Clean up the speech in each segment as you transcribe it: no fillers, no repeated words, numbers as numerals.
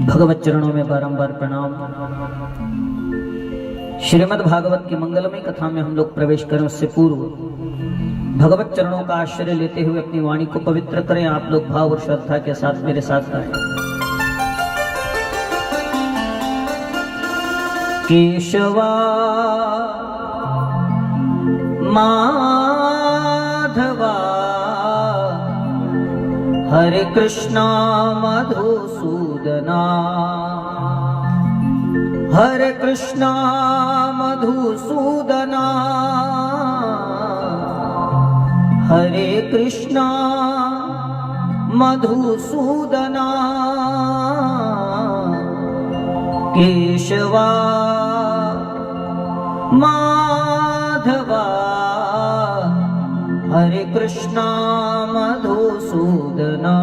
भगवत चरणों में बारंबार प्रणाम। श्रीमद् भागवत की मंगलमय कथा में हम लोग प्रवेश करें उससे पूर्व भगवत चरणों का आश्रय लेते हुए अपनी वाणी को पवित्र करें। आप लोग भाव और श्रद्धा के साथ मेरे साथ गाएं। केशवा माधवा हरे कृष्णा मधुसूदना हरे कृष्णा मधुसूदना हरे कृष्णा मधुसूदना केशवा माधवा हरे कृष्णा मधुसूदना।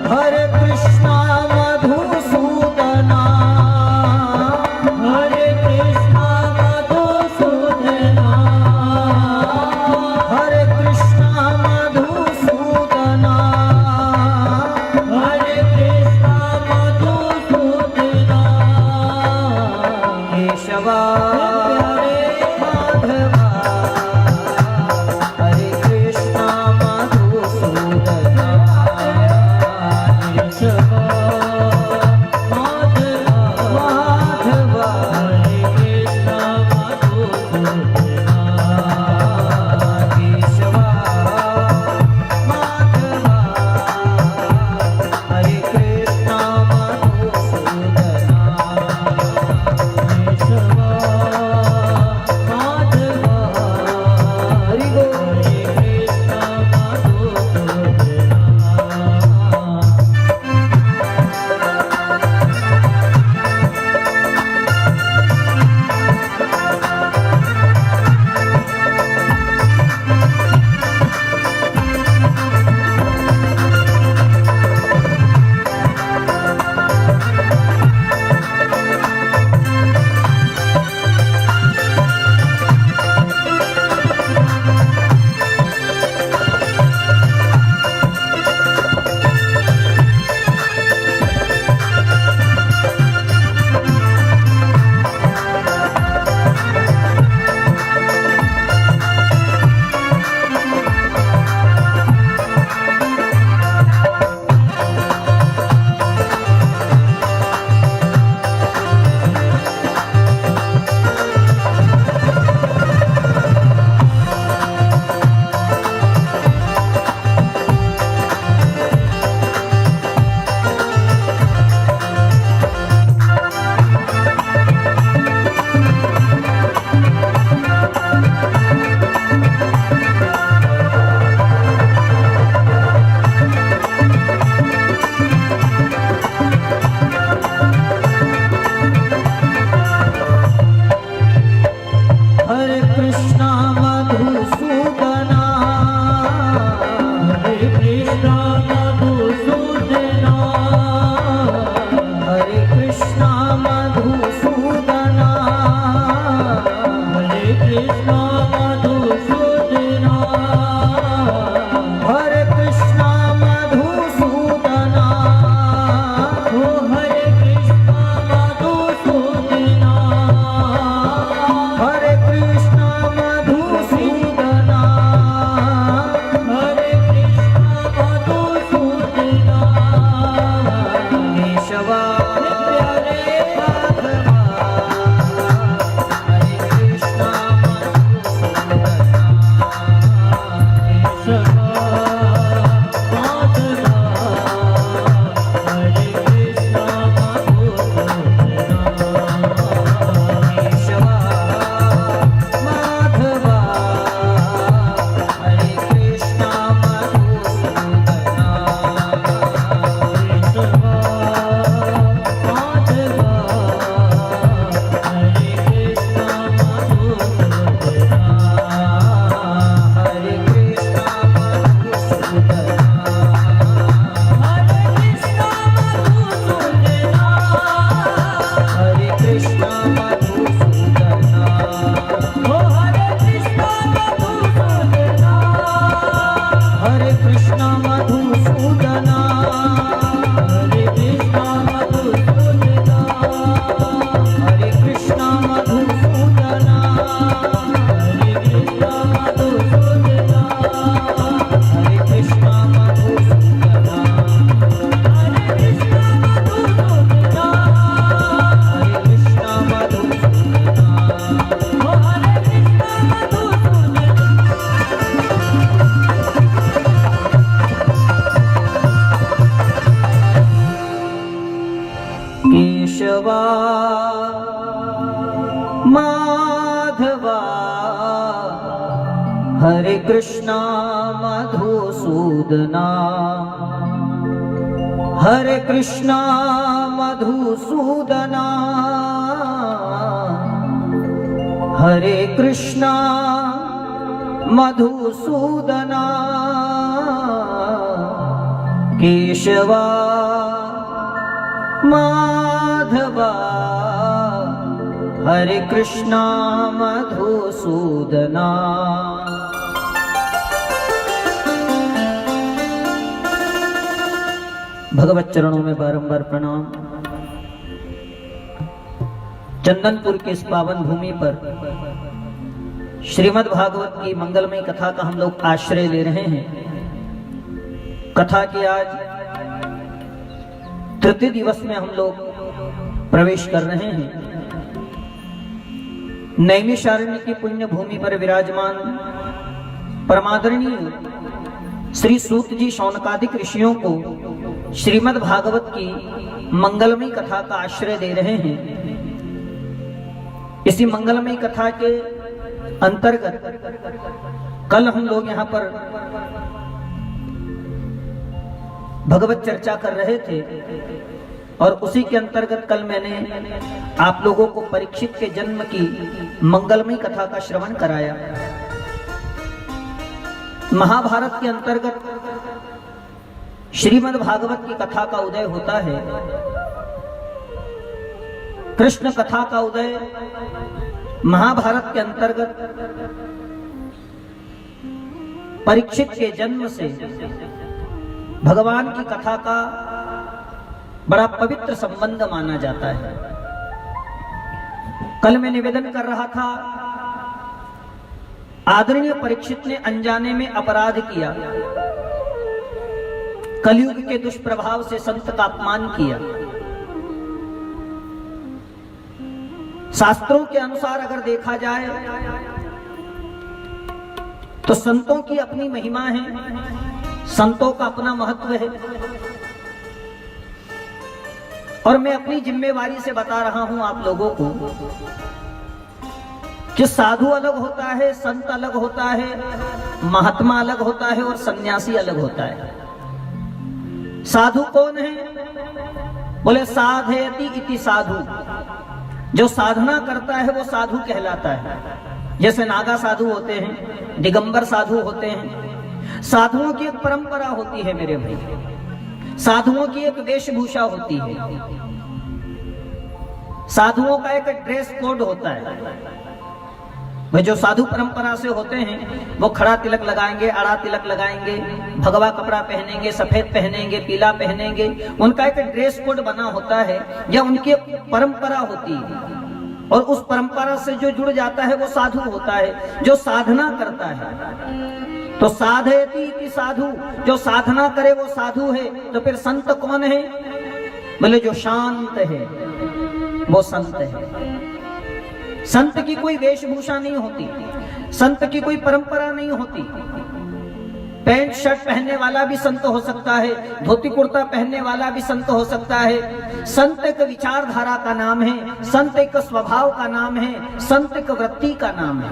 Hare Krishna केशवा माधवा हरे कृष्णा मधुसूदना हरे कृष्णा मधुसूदना हरे कृष्णा मधुसूदना केशवा माधवा हरे कृष्णा मधुसूदना। भगवत चरणों में बारंबार प्रणाम। चंदनपुर के इस पावन भूमि पर श्रीमद् भागवत की मंगलमय कथा का हम लोग आश्रय ले रहे हैं। कथा के आज तृतीय दिवस में हम लोग प्रवेश कर रहे हैं। नैमिषारण्य की पुण्य भूमि पर विराजमान परमादरणीय श्री सूत जी शौनकादिक ऋषियों को श्रीमद् भागवत की मंगलमय कथा का आश्रय दे रहे हैं। इसी मंगलमय कथा के अंतर्गत कल हम लोग यहाँ पर भगवत चर्चा कर रहे थे और उसी के अंतर्गत कल मैंने आप लोगों को परीक्षित के जन्म की मंगलमय कथा का श्रवण कराया। महाभारत के अंतर्गत श्रीमद् भागवत की कथा का उदय होता है। कृष्ण कथा का उदय महाभारत के अंतर्गत परीक्षित के जन्म से भगवान की कथा का बड़ा पवित्र संबंध माना जाता है। कल मैं निवेदन कर रहा था, आदरणीय परीक्षित ने अनजाने में अपराध किया, कलयुग के दुष्प्रभाव से संत का अपमान किया। शास्त्रों के अनुसार अगर देखा जाए तो संतों की अपनी महिमा है, संतों का अपना महत्व है। और मैं अपनी जिम्मेवारी से बता रहा हूं आप लोगों को कि साधु अलग होता है, संत अलग होता है, महात्मा अलग होता है और सन्यासी अलग होता है। साधु कौन है? बोले साधयति इति साधु। जो साधना करता है वो साधु कहलाता है। जैसे नागा साधु होते हैं, दिगंबर साधु होते हैं। साधुओं की एक परंपरा होती है मेरे भाई, साधुओं की एक वेशभूषा होती है, साधुओं का एक ड्रेस कोड होता है। वे जो साधु परंपरा से होते हैं वो खड़ा तिलक लगाएंगे, आड़ा तिलक लगाएंगे, भगवा कपड़ा पहनेंगे, सफेद पहनेंगे, पीला पहनेंगे। उनका एक ड्रेस कोड बना होता है या उनकी परंपरा होती है और उस परंपरा से जो जुड़ जाता है वो साधु होता है, जो साधना करता है। तो साधयति इति साधु, जो साधना करे वो साधु है। तो फिर संत कौन है? बोले जो शांत है वो संत है। संत की कोई वेशभूषा नहीं होती, संत की कोई परंपरा नहीं होती। पैंट शर्ट पहनने वाला भी संत हो सकता है, धोती कुर्ता पहनने वाला भी संत हो सकता है। संत एक विचारधारा का नाम है, संत एक स्वभाव का नाम है, संत एक वृत्ति का नाम है।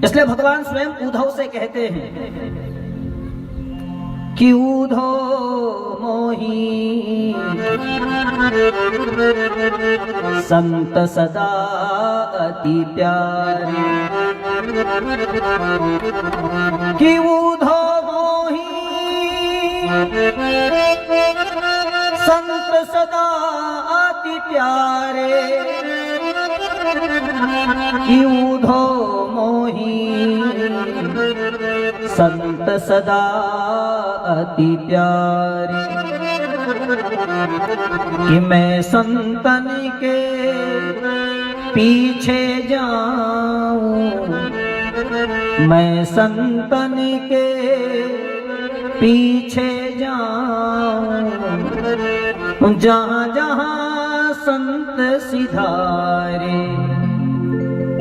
इसलिए भगवान स्वयं उद्धव से कहते हैं कि उद्धो मोहि संत सदा अति प्यारे। कि उद्धो मोहि संत सदा अति प्यारे। कि उद्धो मोहि संत सदा अति प्यारे। कि मैं संतन के पीछे जाऊं, मैं संतन के पीछे जाऊं, जहां जहां संत सिधारे।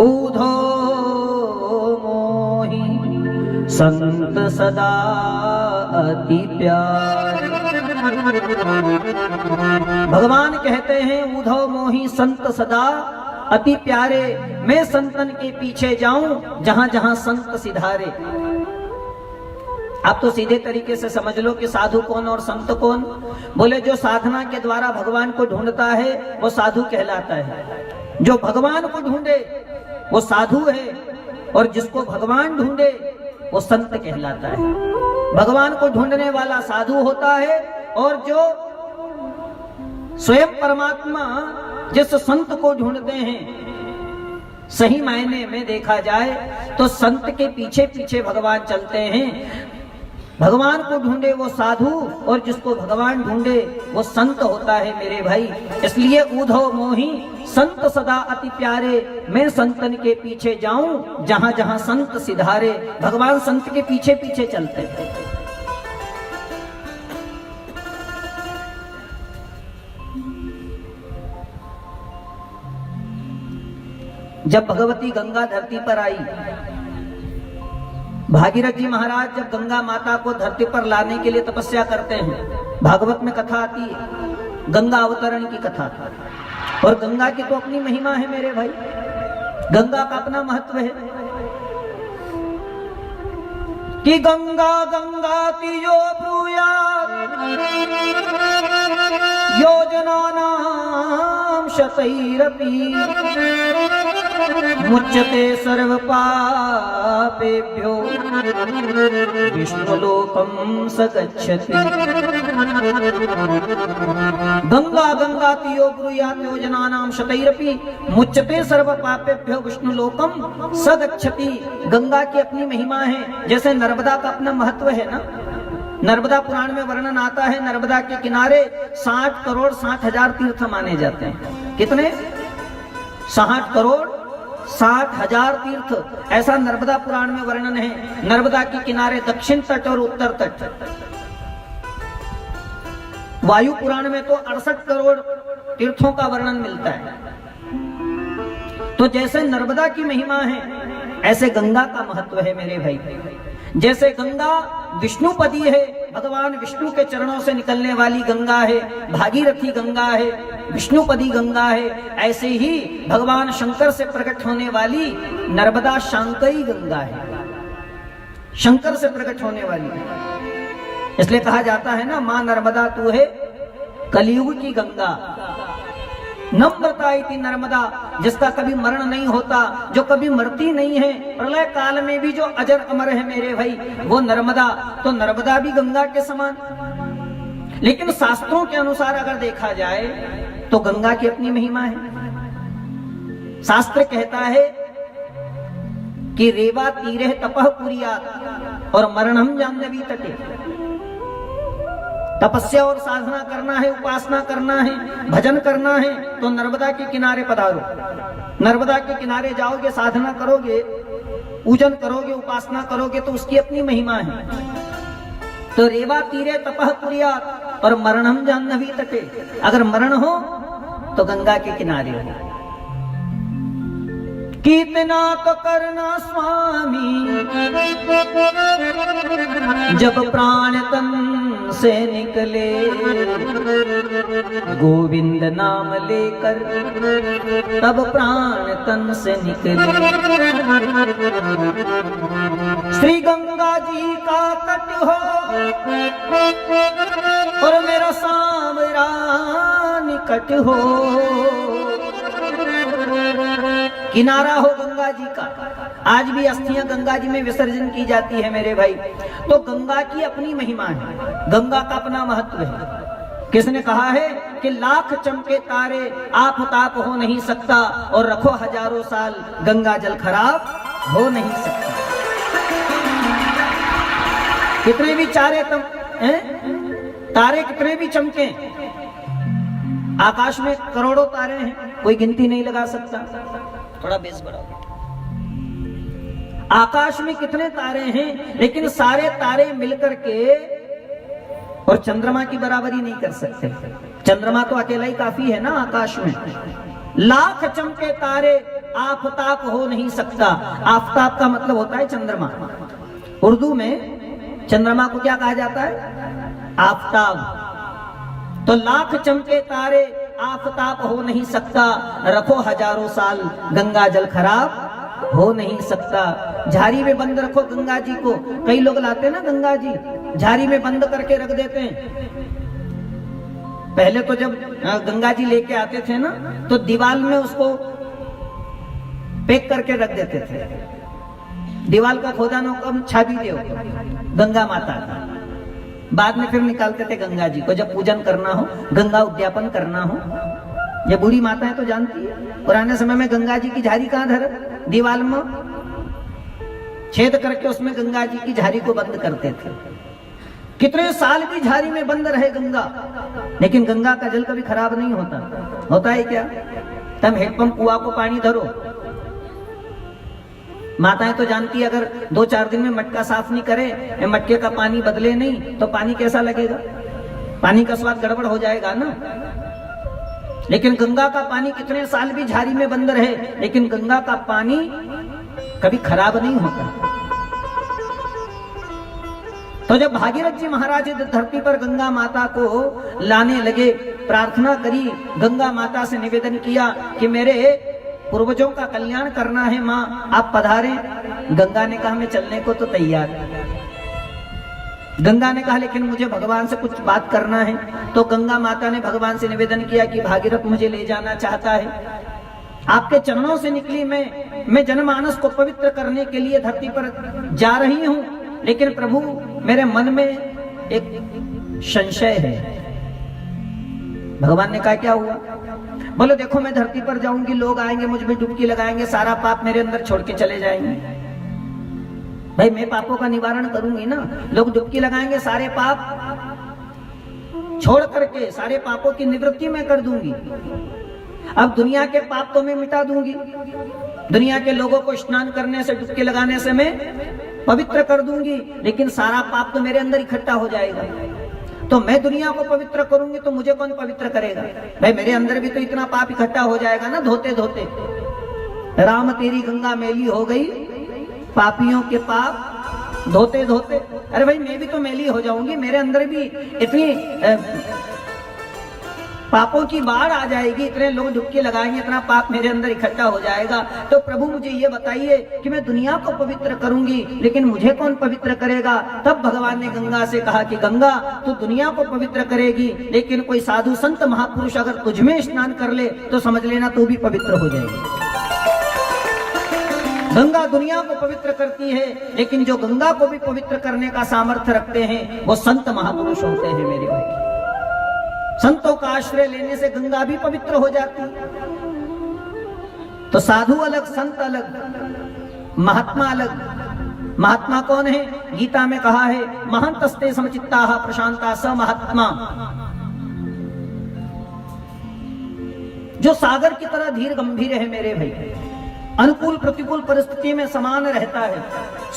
उद्धो मोहि संत सदा अति प्यारे। भगवान कहते हैं उधव मोही संत सदा अति प्यारे, मैं संतन के पीछे जाऊं जहां जहां संत सिधारे। आप तो सीधे तरीके से समझ लो कि साधु कौन और संत कौन। बोले जो साधना के द्वारा भगवान को ढूंढता है वो साधु कहलाता है, जो भगवान को ढूंढे वो साधु है, और जिसको भगवान ढूंढे वो संत कहलाता है। भगवान को ढूंढने वाला साधु होता है, और जो स्वयं परमात्मा जिस संत को ढूंढते हैं, सही मायने में देखा जाए तो संत के पीछे पीछे भगवान चलते हैं। भगवान को ढूंढे वो साधु, और जिसको भगवान ढूंढे वो संत होता है मेरे भाई। इसलिए उधव मोही संत सदा अति प्यारे, मैं संतन के पीछे जाऊं जहां जहां संत सिधारे। भगवान संत के पीछे पीछे चलते थे। जब भगवती गंगा धरती पर आई, भागीरथ जी महाराज जब गंगा माता को धरती पर लाने के लिए तपस्या करते हैं, भागवत में कथा आती है, गंगा अवतरण की कथा। और गंगा की तो अपनी महिमा है मेरे भाई, गंगा का अपना महत्व है कि गंगा गंगा तीयो ब्रूयात् योजनानां शतैरपि मुच्यते सर्व पापेभ्यो विष्णुलोकं स गच्छति। गंगा गंगा तीयो ब्रूयात् योजनानां शतैरपि मुच्यते सर्व पापेभ्यो विष्णुलोकं स गच्छति। गंगा की अपनी महिमा है, जैसे नर्मदा का अपना महत्व है ना। नर्मदा पुराण में वर्णन आता है, नर्मदा के किनारे 60 करोड़ 60 हजार तीर्थ माने जाते हैं। कितने? 60 करोड़ 60 हजार तीर्थ, ऐसा नर्मदा पुराण में वर्णन है। नर्मदा के किनारे दक्षिण तट और उत्तर तट। वायु पुराण में तो 68 करोड़ तीर्थों का वर्णन मिलता है। तो जैसे नर्मदा की महिमा है, ऐसे गंगा का महत्व है मेरे भाई। जैसे गंगा विष्णुपदी है, भगवान विष्णु के चरणों से निकलने वाली गंगा है, भागीरथी गंगा है, विष्णुपदी गंगा है, ऐसे ही भगवान शंकर से प्रकट होने वाली नर्मदा शांकरी गंगा है, शंकर से प्रकट होने वाली। इसलिए कहा जाता है ना, मां नर्मदा तू है कलियुग की गंगा। नम्रता इति नर्मदा, जिसका कभी मरण नहीं होता, जो कभी मरती नहीं है, प्रलय काल में भी जो अजर अमर है मेरे भाई, वो नर्मदा। तो नर्मदा भी गंगा के समान। लेकिन शास्त्रों के अनुसार अगर देखा जाए तो गंगा की अपनी महिमा है। शास्त्र कहता है कि रेवा तीरे तपः कुर्यात् और मरणम जाह्नवी तटे। तपस्या और साधना करना है, उपासना करना है, भजन करना है तो नर्मदा के किनारे पधारो। नर्मदा के किनारे जाओगे, साधना करोगे, पूजन करोगे, उपासना करोगे तो उसकी अपनी महिमा है। तो रेवा तीरे तपः कुर्यात् और मरणम जाह्नवी तटे। अगर मरण हो तो गंगा के किनारे हो। कितना तो करना स्वामी जब प्राण तन से निकले, गोविंद नाम लेकर तब प्राण तन से निकले। श्री गंगा जी का तट हो और मेरा सांवरा निकट हो, किनारा हो गंगा जी का। आज भी अस्थियां गंगा जी में विसर्जन की जाती है मेरे भाई। तो गंगा की अपनी महिमा है, गंगा का अपना महत्व है। किसने कहा है कि लाख चमके तारे आफताब हो नहीं सकता, और रखो हजारों साल गंगा जल खराब हो नहीं सकता। कितने भी तारे कितने भी चमके, आकाश में करोड़ों तारे हैं, कोई गिनती नहीं लगा सकता। थोड़ा बेस बढ़ाओ। आकाश में कितने तारे हैं, लेकिन सारे तारे मिलकर के और चंद्रमा की बराबरी नहीं कर सकते। चंद्रमा तो अकेला ही काफी है ना आकाश में। लाख चमके तारे आफताब हो नहीं सकता। आफताब का मतलब होता है चंद्रमा। उर्दू में चंद्रमा को क्या कहा जाता है? आफताब। तो लाख चमके तारे आफताब हो नहीं सकता, रखो हजारों साल गंगा जल खराब हो नहीं सकता। झाड़ी में बंद रखो गंगा जी को। कई लोग लाते हैं ना गंगा जी, झाड़ी में बंद करके रख देते हैं। पहले तो जब गंगा जी लेके आते थे ना, तो दीवार में उसको पैक करके रख देते थे। दीवार का खोदा नो कम छाबी दो गंगा माता का। बाद में फिर निकालते थे गंगा जी को, जब पूजन करना हो, गंगा उद्यापन करना हो। ये बूढ़ी माता है तो जानती है, पुराने समय में गंगा जी की झाड़ी कहाँ धर, दीवार में छेद करके उसमें गंगा जी की झाड़ी को बंद करते थे। कितने साल भी झाड़ी में बंद रहे गंगा, लेकिन गंगा का जल कभी खराब नहीं होता। होता है क्या? तुम हेडपंप कुआ को पानी धरो, माताएं तो जानती है, अगर 2-4 दिन में मटका साफ नहीं करे, मटके का पानी बदले नहीं, तो पानी कैसा लगेगा? पानी का स्वाद गड़बड़ हो जाएगा ना। लेकिन गंगा का पानी कितने साल भी झाड़ी में बंद रहे, लेकिन गंगा का पानी कभी खराब नहीं होता। तो जब भागीरथ जी महाराज धरती पर गंगा माता को लाने लगे, प्रार्थना करी, गंगा माता से निवेदन किया कि मेरे पूर्वजों का कल्याण करना है माँ, आप पधारें। गंगा ने कहा मैं चलने को तो तैयार। गंगा ने कहा लेकिन मुझे भगवान से कुछ बात करना है। तो गंगा माता ने भगवान से निवेदन किया कि भागीरथ मुझे ले जाना चाहता है, आपके चरणों से निकली मैं जनमानस को पवित्र करने के लिए धरती पर जा रही हूं, लेकिन प्रभु मेरे मन में एक संशय है। भगवान ने कहा क्या हुआ? बोलो देखो मैं धरती पर जाऊंगी, लोग आएंगे मुझ में डुबकी लगाएंगे, सारा पाप मेरे अंदर छोड़ के चले जाएंगे। भाई मैं पापों का निवारण करूंगी ना, लोग डुबकी लगाएंगे, सारे पाप छोड़ करके सारे पापों की निवृत्ति मैं कर दूंगी। अब दुनिया के पाप तो मैं मिटा दूंगी, दुनिया के लोगों को स्नान करने से, डुबकी लगाने से मैं पवित्र कर दूंगी, लेकिन सारा पाप तो मेरे अंदर इकट्ठा हो जाएगा। तो मैं दुनिया को पवित्र करूंगी तो मुझे कौन पवित्र करेगा? भाई मेरे अंदर भी तो इतना पाप इकट्ठा हो जाएगा ना धोते धोते। राम तेरी गंगा मैली हो गई, पापियों के पाप धोते धोते। अरे भाई मैं भी तो मैली हो जाऊंगी, मेरे अंदर भी इतनी पापों की बाढ़ आ जाएगी, इतने लोग डुबकी लगाएंगे, इतना पाप मेरे अंदर इकट्ठा हो जाएगा। तो प्रभु मुझे ये बताइए कि मैं दुनिया को पवित्र करूंगी, लेकिन मुझे कौन पवित्र करेगा? तब भगवान ने गंगा से कहा कि गंगा तू दुनिया को पवित्र करेगी, लेकिन कोई साधु संत महापुरुष अगर तुझ में स्नान कर ले तो समझ लेना तू भी पवित्र हो जाएगी। गंगा दुनिया को पवित्र करती है, लेकिन जो गंगा को भी पवित्र करने का सामर्थ्य रखते हैं वो संत महापुरुष होते हैं मेरे भाई। संतों का आश्रय लेने से गंगा भी पवित्र हो जाती है। तो साधु अलग, संत अलग, महात्मा अलग। महात्मा कौन है? गीता में कहा है महांतस्ते समचित्ताः प्रशांता स महात्मा। जो सागर की तरह धीर गंभीर है मेरे भाई, अनुकूल प्रतिकूल परिस्थिति में समान रहता है,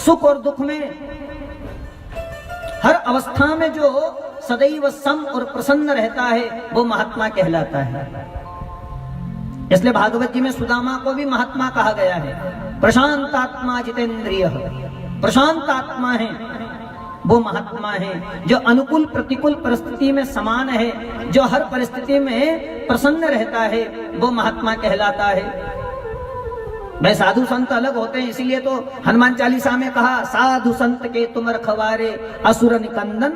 सुख और दुख में हर अवस्था में जो सदैव सम और प्रसन्न रहता है वो महात्मा कहलाता है। इसलिए भागवत जी में सुदामा को भी महात्मा कहा गया है। प्रशांतात्मा जितेंद्रिय, प्रशांत आत्मा है वो महात्मा है, जो अनुकूल प्रतिकूल परिस्थिति में समान है, जो हर परिस्थिति में प्रसन्न रहता है वो महात्मा कहलाता है। भाई साधु संत अलग होते हैं, इसीलिए तो हनुमान चालीसा में कहा साधु संत के तुम रखवारे, असुर निकंदन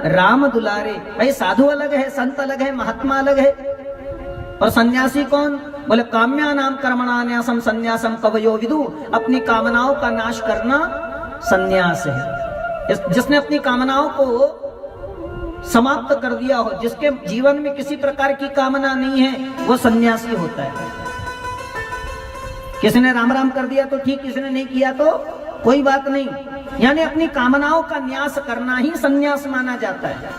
राम दुलारे। भाई साधु अलग है, संत अलग है, महात्मा अलग है। और सन्यासी कौन? बोले काम्या नाम कर्मणान्यासम संन्यासम कवयो विदु। अपनी कामनाओं का नाश करना सन्यास है। जिसने अपनी कामनाओं को समाप्त कर दिया हो, जिसके जीवन में किसी प्रकार की कामना नहीं है, वो सन्यासी होता है। किसी ने राम राम कर दिया तो ठीक, किसी ने नहीं किया तो कोई बात नहीं। यानी अपनी कामनाओं का न्यास करना ही सन्यास माना जाता है,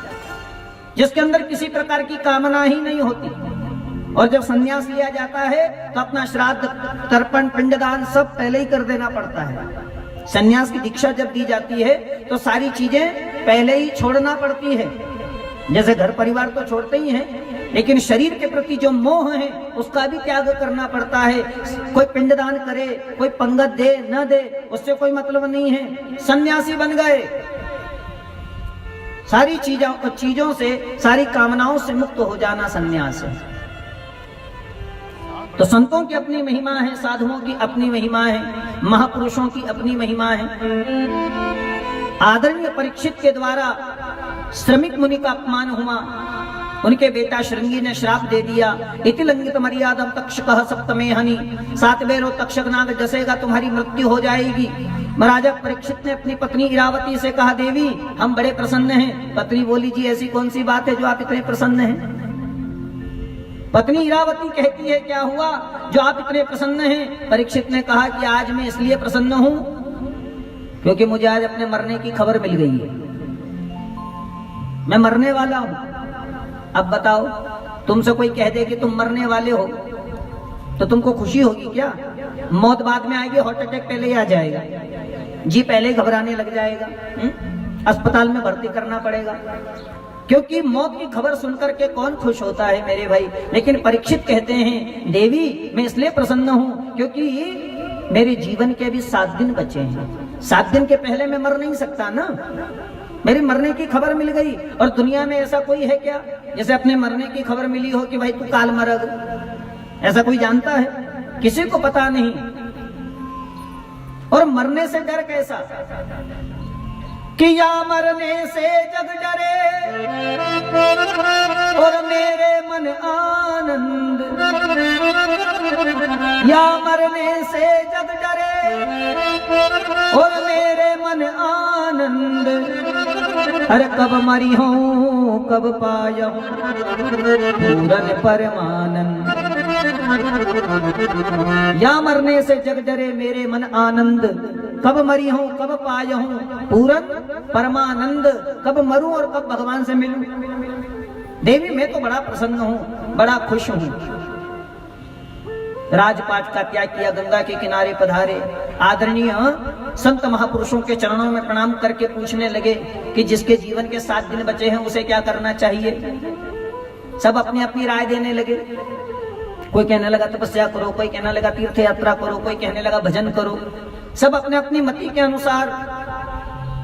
जिसके अंदर किसी प्रकार की कामना ही नहीं होती। और जब सन्यास लिया जाता है तो अपना श्राद्ध, तर्पण, पिंडदान सब पहले ही कर देना पड़ता है। सन्यास की दीक्षा जब दी जाती है तो सारी चीजें पहले ही छोड़ना पड़ती है। जैसे घर परिवार तो छोड़ते ही हैं, लेकिन शरीर के प्रति जो मोह है उसका भी त्याग करना पड़ता है। कोई पिंडदान करे, कोई पंगत दे न दे, उससे कोई मतलब नहीं है। सन्यासी बन गए, सारी चीजों से, सारी कामनाओं से मुक्त हो जाना संन्यास है। तो संतों की अपनी महिमा है, साधुओं की अपनी महिमा है, महापुरुषों की अपनी महिमा है। आदरणीय परीक्षित के द्वारा श्रमिक मुनि का अपमान हुआ, उनके बेटा श्रृंगी ने श्राप दे दिया। इति लंघित मर्यादम तक्षकः सप्तमे हनि, 7वें रोज तक्षक नाग डसेगा, तुम्हारी मृत्यु हो जाएगी। महाराजा परीक्षित ने अपनी पत्नी इरावती से कहा, देवी हम बड़े प्रसन्न हैं। पत्नी बोली, जी ऐसी कौन सी बात है जो आप इतने प्रसन्न हैं? पत्नी इरावती कहती है, क्या हुआ जो आप इतने प्रसन्न हैं? परीक्षित ने कहा कि आज मैं इसलिए प्रसन्न हूं क्योंकि मुझे आज अपने मरने की खबर मिल गई है, मैं मरने वाला हूं। अब बताओ, तुमसे कोई कह दे कि तुम मरने वाले हो तो तुमको खुशी होगी क्या? मौत बाद में आएगी, हार्ट अटैक पहले ही आ जाएगा, जी पहले घबराने लग जाएगा, अस्पताल में भर्ती करना पड़ेगा। क्योंकि मौत की खबर सुनकर के कौन खुश होता है मेरे भाई। लेकिन परीक्षित कहते हैं, देवी मैं इसलिए प्रसन्न हूं क्योंकि मेरे जीवन के भी 7 दिन बचे हैं। 7 दिन के पहले मैं मर नहीं सकता ना, मेरे मरने की खबर मिल गई। और दुनिया में ऐसा कोई है क्या जैसे अपने मरने की खबर मिली हो कि भाई तू काल मरग? ऐसा कोई जानता है? किसी को पता नहीं। और मरने से डर कैसा कि या मरने से जग डरे और मेरे मन आनंद, या मरने से जग डरे और मेरे मन आनंद, अरे कब मरी हूँ कब पाया पूरन परमानंद। या मरने से जग डरे मेरे मन आनंद, कब मरी हूँ कब पाया हूँ पूरन परमानंद, कब मरूं और कब भगवान से मिलूं। देवी मैं तो बड़ा प्रसन्न हूं, बड़ा खुश हूं। राजपाट का त्याग किया, गंगा के किनारे पधारे, आदरणीय संत महापुरुषों के चरणों में प्रणाम करके पूछने लगे कि जिसके जीवन के 7 दिन बचे हैं उसे क्या करना चाहिए। सब अपनी अपनी राय देने लगे। कोई कहने लगा तपस्या करो, कोई कहने लगा तीर्थ यात्रा करो, कोई कहने लगा भजन करो, सब अपने अपनी मति के अनुसार।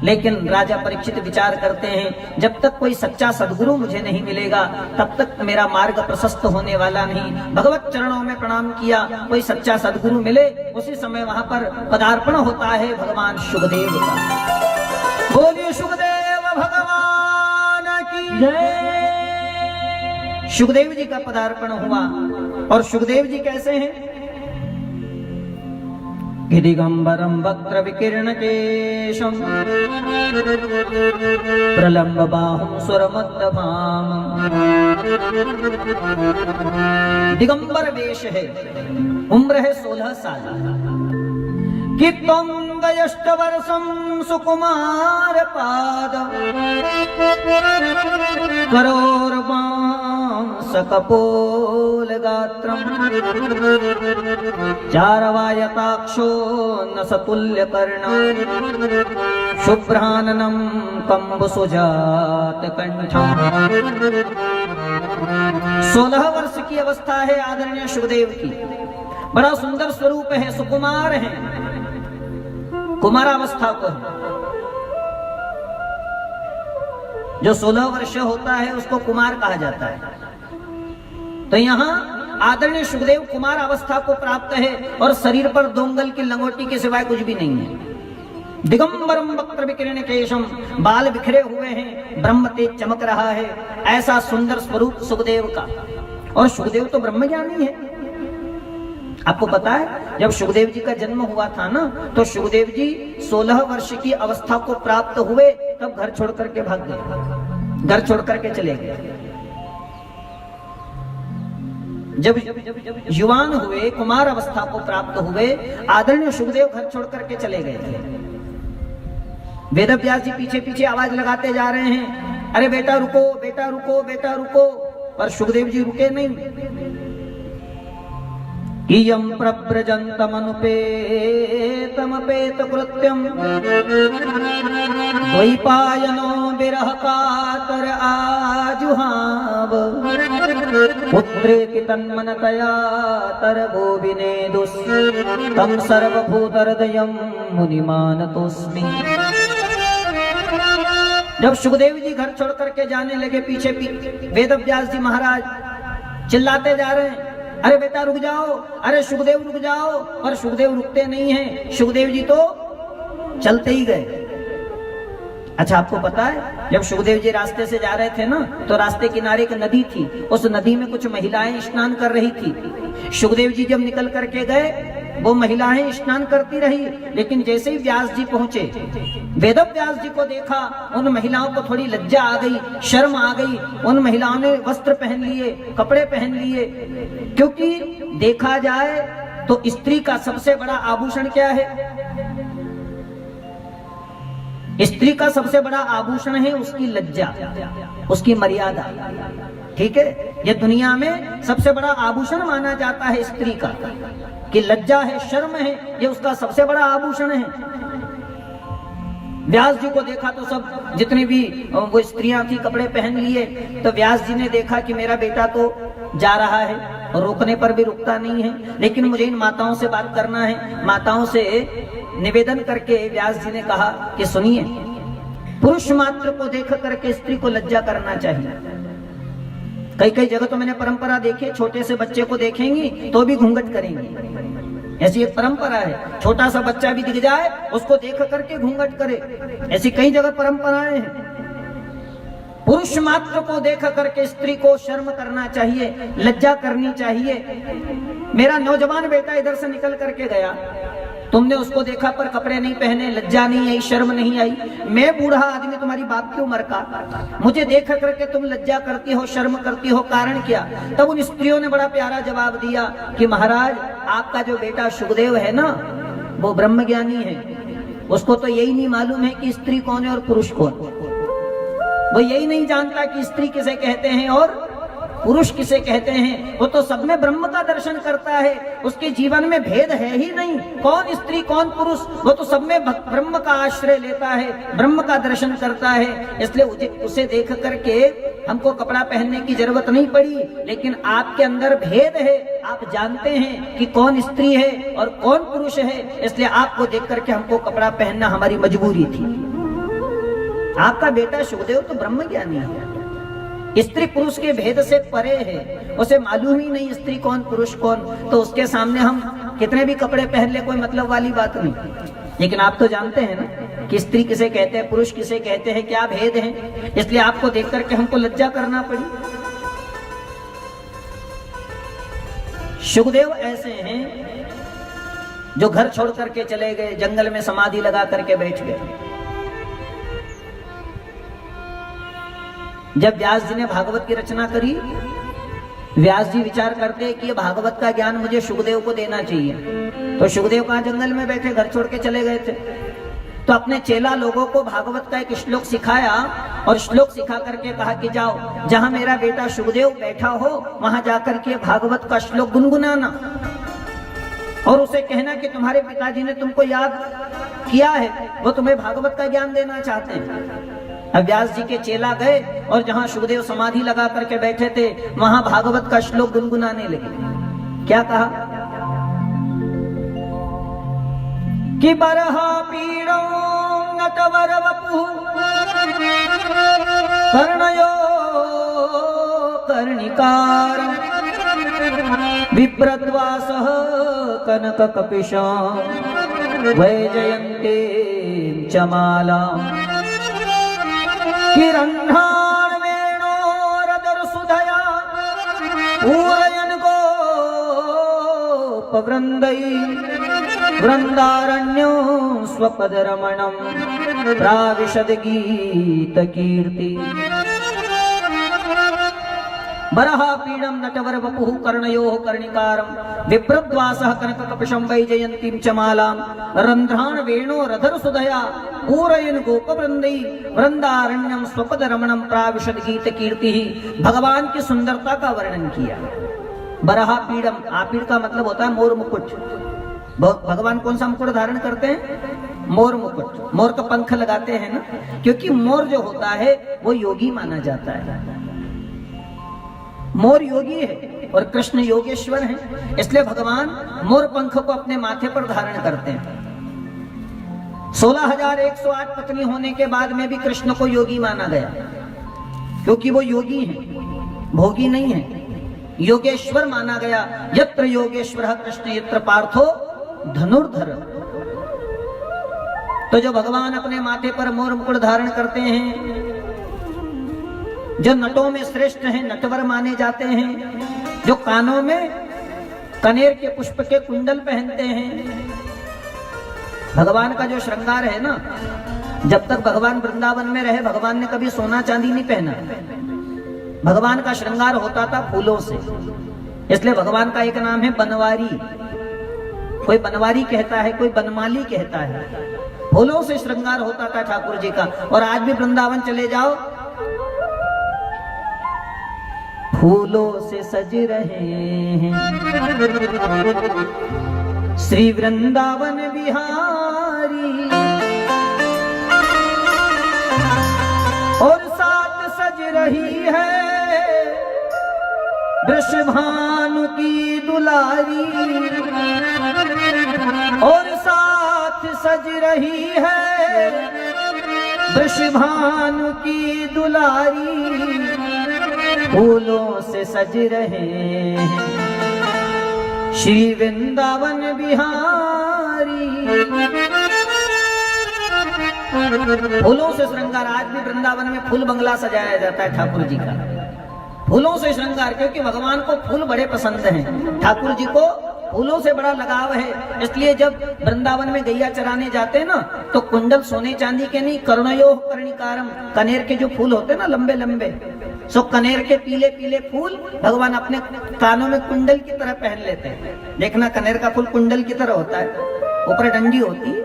लेकिन राजा परीक्षित विचार करते हैं, जब तक कोई सच्चा सद्गुरु मुझे नहीं मिलेगा तब तक मेरा मार्ग प्रशस्त होने वाला नहीं। भगवत चरणों में प्रणाम किया, कोई सच्चा सद्गुरु मिले उसी समय वहां पर पदार्पण होता है भगवान शुकदेव का। बोलिए शुकदेव भगवान की जय। शुकदेव जी का पदार्पण हुआ। और शुकदेव जी कैसे हैं? दिगंबरं वक्त्र विकीर्ण केशम प्रलंब बाहुं सुरमध्यमाम। दिगंबर वेश है, उम्र है 16 साल कि त्वंगयष्ट वर्षं सुकुमार पाद करोर्वांसकपोल गात्रम् चारवायताक्षो नसतुल्य कर्णा शुभ्राननं कंबुसुजात कंठम्। 16 वर्ष की अवस्था है आदरणीय शुकदेव की। बड़ा सुंदर स्वरूप है, सुकुमार है, कुमारावस्था को है। जो 16 वर्ष होता है उसको कुमार कहा जाता है। तो यहाँ आदरणीय शुकदेव कुमार अवस्था को प्राप्त है और शरीर पर 2 अंगुल की लंगोटी के सिवाय कुछ भी नहीं है। दिगंबरम वक्त्र विकीर्ण केशम, बाल बिखरे हुए हैं, ब्रह्म तेज चमक रहा है। ऐसा सुंदर स्वरूप सुखदेव का। और सुखदेव तो ब्रह्मज्ञानी है। आपको पता है जब सुखदेव जी का जन्म हुआ था ना, तो सुखदेव जी 16 वर्ष की अवस्था को प्राप्त हुए, तब घर छोड़ करके भाग गए, घर छोड़ करके चले गए। जब युवान हुए, कुमार अवस्था को प्राप्त हुए, आदरणीय सुखदेव घर छोड़ करके चले गए थे। वेद व्यास जी पीछे पीछे आवाज लगाते जा रहे हैं, अरे बेटा रुको, बेटा रुको, बेटा रुको, पर सुखदेव जी रुके नहीं। इयं प्रव्रजन्तमनुपेतमपेत कृत्यम् द्वैपायनो विरह कातर आजुहाव पुत्रेति तन्मनतया तरभो विनेदुस् तं सर्वभूतहृदयं मुनिमानतोऽस्मि। जब सुखदेव जी घर छोड़ करके जाने लगे, पीछे वेद व्यास जी महाराज चिल्लाते जा रहे हैं, अरे बेटा रुक जाओ, अरे सुखदेव रुक जाओ, पर सुखदेव रुकते नहीं हैं। सुखदेव जी तो चलते ही गए। अच्छा, आपको पता है जब सुखदेव जी रास्ते से जा रहे थे ना, तो रास्ते किनारे एक नदी थी, उस नदी में कुछ महिलाएं स्नान कर रही थी। सुखदेव जी जब निकल करके गए, वो महिलाएं स्नान करती रही, लेकिन जैसे ही व्यास जी पहुंचे, वेद व्यास जी को देखा, उन महिलाओं को थोड़ी लज्जा आ गई, शर्म आ गई। उन महिलाओं ने वस्त्र पहन लिए, कपड़े पहन लिए, क्योंकि देखा जाए तो स्त्री का सबसे बड़ा आभूषण क्या है? स्त्री का सबसे बड़ा आभूषण है उसकी लज्जा, उसकी मर्यादा। ठीक है, ये दुनिया में सबसे बड़ा आभूषण माना जाता है स्त्री का, कि लज्जा है, शर्म है, ये उसका सबसे बड़ा आभूषण है। व्यास जी को देखा तो सब जितनी भी वो स्त्रियां थी कपड़े पहन लिए, तो व्यास जी ने देखा कि मेरा बेटा तो जा रहा है और रोकने पर भी रुकता नहीं है, लेकिन मुझे इन माताओं से बात करना है। माताओं से निवेदन करके व्यास जी ने कहा कि सुनिए, पुरुष मात्र को देख करके स्त्री को लज्जा करना चाहिए। कई कई जगह तो मैंने परंपरा देखी, छोटे से बच्चे को देखेंगी तो भी घूंघट करेंगी। ऐसी एक परंपरा है, छोटा सा बच्चा भी दिख जाए उसको देख करके घूंघट करे। ऐसी कई जगह परंपराएं हैं। पुरुष मात्र को देख करके स्त्री को शर्म करना चाहिए, लज्जा करनी चाहिए। मेरा नौजवान बेटा इधर से निकल करके गया, तुमने उसको देखा पर कपड़े नहीं पहने, लज्जा नहीं आई, शर्म नहीं आई। मैं बूढ़ा आदमी, तुम्हारी बाप की उम्र का, मुझे देख करके तुम लज्जा करती हो, शर्म करती हो, कारण क्या? तब उन स्त्रियों ने बड़ा प्यारा जवाब दिया कि महाराज, आपका जो बेटा सुखदेव है ना, वो ब्रह्मज्ञानी है, उसको तो यही नहीं मालूम है कि स्त्री कौन है और पुरुष कौन। वो यही नहीं जानता कि स्त्री किसे कहते हैं और पुरुष किसे कहते हैं। वो तो सब में ब्रह्म का दर्शन करता है, उसके जीवन में भेद है ही नहीं, कौन स्त्री कौन पुरुष। वो तो सब में ब्रह्म का आश्रय लेता है, ब्रह्म का दर्शन करता है। इसलिए उसे देख करके हमको कपड़ा पहनने की जरूरत नहीं पड़ी, लेकिन आपके अंदर भेद है, आप जानते हैं कि कौन स्त्री है और कौन पुरुष है, इसलिए आपको देख करके हमको कपड़ा पहनना हमारी मजबूरी थी। आपका बेटा सुखदेव तो ब्रह्मज्ञानी है, स्त्री पुरुष के भेद से परे है, उसे मालूम ही नहीं स्त्री कौन पुरुष कौन, तो उसके सामने हम कितने भी कपड़े पहन ले, कोई मतलब वाली बात नहीं। लेकिन आप तो जानते हैं ना कि स्त्री किसे कहते हैं, पुरुष किसे कहते हैं, क्या भेद है, इसलिए आपको देख करके हमको लज्जा करना पड़ी। सुखदेव ऐसे हैं जो घर छोड़ करके चले गए, जंगल में समाधि लगा करके बैठ गए। जब व्यास जी ने भागवत की रचना करी, व्यास जी विचार करते हैं कि ये भागवत का ज्ञान मुझे सुखदेव को देना चाहिए। तो सुखदेव कहाँ जंगल में बैठे, घर छोड़ के चले गए थे, तो अपने चेला लोगों को भागवत का एक श्लोक सिखाया और श्लोक सिखा करके कहा कि जाओ, जहां मेरा बेटा सुखदेव बैठा हो वहां जाकर के भागवत का श्लोक गुनगुनाना और उसे कहना कि तुम्हारे पिताजी ने तुमको याद किया है, वो तुम्हें भागवत का ज्ञान देना चाहते हैं। अब व्यास जी के चेला गए और जहां सुखदेव समाधि लगा करके बैठे थे वहां भागवत का श्लोक गुनगुनाने लगे। क्या कहा कि बरहा पीड़ो नटवर वपुः कर्णयो कर्णिकारं विप्रद्वासः कनक कपिशं वैजयन्तीं च मालाम् किरन्हाण वेणोरदर सुधया पूरयन् गोपवृन्दै वृन्दारण्यो स्वपदरमणं प्राविशद गीतकीर्ति। बरहा पीडं नटवर वपुः कर्णयोः कर्णिकारं विप्रद्वासः कनककपिशं वैजयन्तीं च मालां रन्ध्राण वेणो रधर सुधया पूरयन् गोपवृन्दै वृन्दारण्यं स्वपद रमणं प्राविशद गीत कीर्ति। भगवान की सुंदरता का वर्णन किया। बरहा पीडम, आपीड़ का मतलब होता है मोर मुकुट। भगवान कौन सा मुकुट धारण करते हैं? मोर मुकुट। मोर का पंख लगाते हैं ना, क्योंकि मोर जो होता है वो योगी माना जाता है। मोर योगी है और कृष्ण योगेश्वर है, इसलिए भगवान मोर पंख को अपने माथे पर धारण करते हैं। 16,108 पत्नी होने के बाद में भी कृष्ण को योगी माना गया, क्योंकि वो योगी हैं, भोगी नहीं है। योगेश्वर माना गया। यत्र योगेश्वर कृष्ण यत्र पार्थो धनुर्धर। तो जो भगवान अपने माथे पर मोर मुकुट धारण करते हैं, जो नटों में श्रेष्ठ हैं, नटवर माने जाते हैं, जो कानों में कनेर के पुष्प के कुंडल पहनते हैं, भगवान का जो श्रृंगार है ना, जब तक भगवान वृंदावन में रहे भगवान ने कभी सोना चांदी नहीं पहना। भगवान का श्रृंगार होता था फूलों से, इसलिए भगवान का एक नाम है बनवारी। कोई बनवारी कहता है, कोई बनमाली कहता है। फूलों से श्रृंगार होता था ठाकुर जी का। और आज भी वृंदावन चले जाओ, फूलों से सज रहे हैं श्री वृंदावन बिहारी, और साथ सज रही है वृषभानु की दुलारी, और साथ सज रही है वृषभानु की दुलारी, फूलों से सज रहे हैं श्री वृंदावन बिहारी। फूलों से श्रृंगार, आज भी वृंदावन में फूल बंगला सजाया जाता है ठाकुर जी का, फूलों से श्रृंगार, क्योंकि भगवान को फूल बड़े पसंद हैं। ठाकुर जी को फूलों से बड़ा लगाव है। इसलिए जब वृंदावन में गैया चराने जाते हैं ना, तो कुंडल सोने चांदी के नहीं, कर्णयो कर्णिकारम, कनेर के जो फूल होते हैं ना लंबे लंबे, सो कनेर के पीले पीले फूल भगवान अपने कानों में कुंडल की तरह पहन लेते हैं। देखना कनेर का फूल कुंडल की तरह होता है, ऊपर डंडी होती है,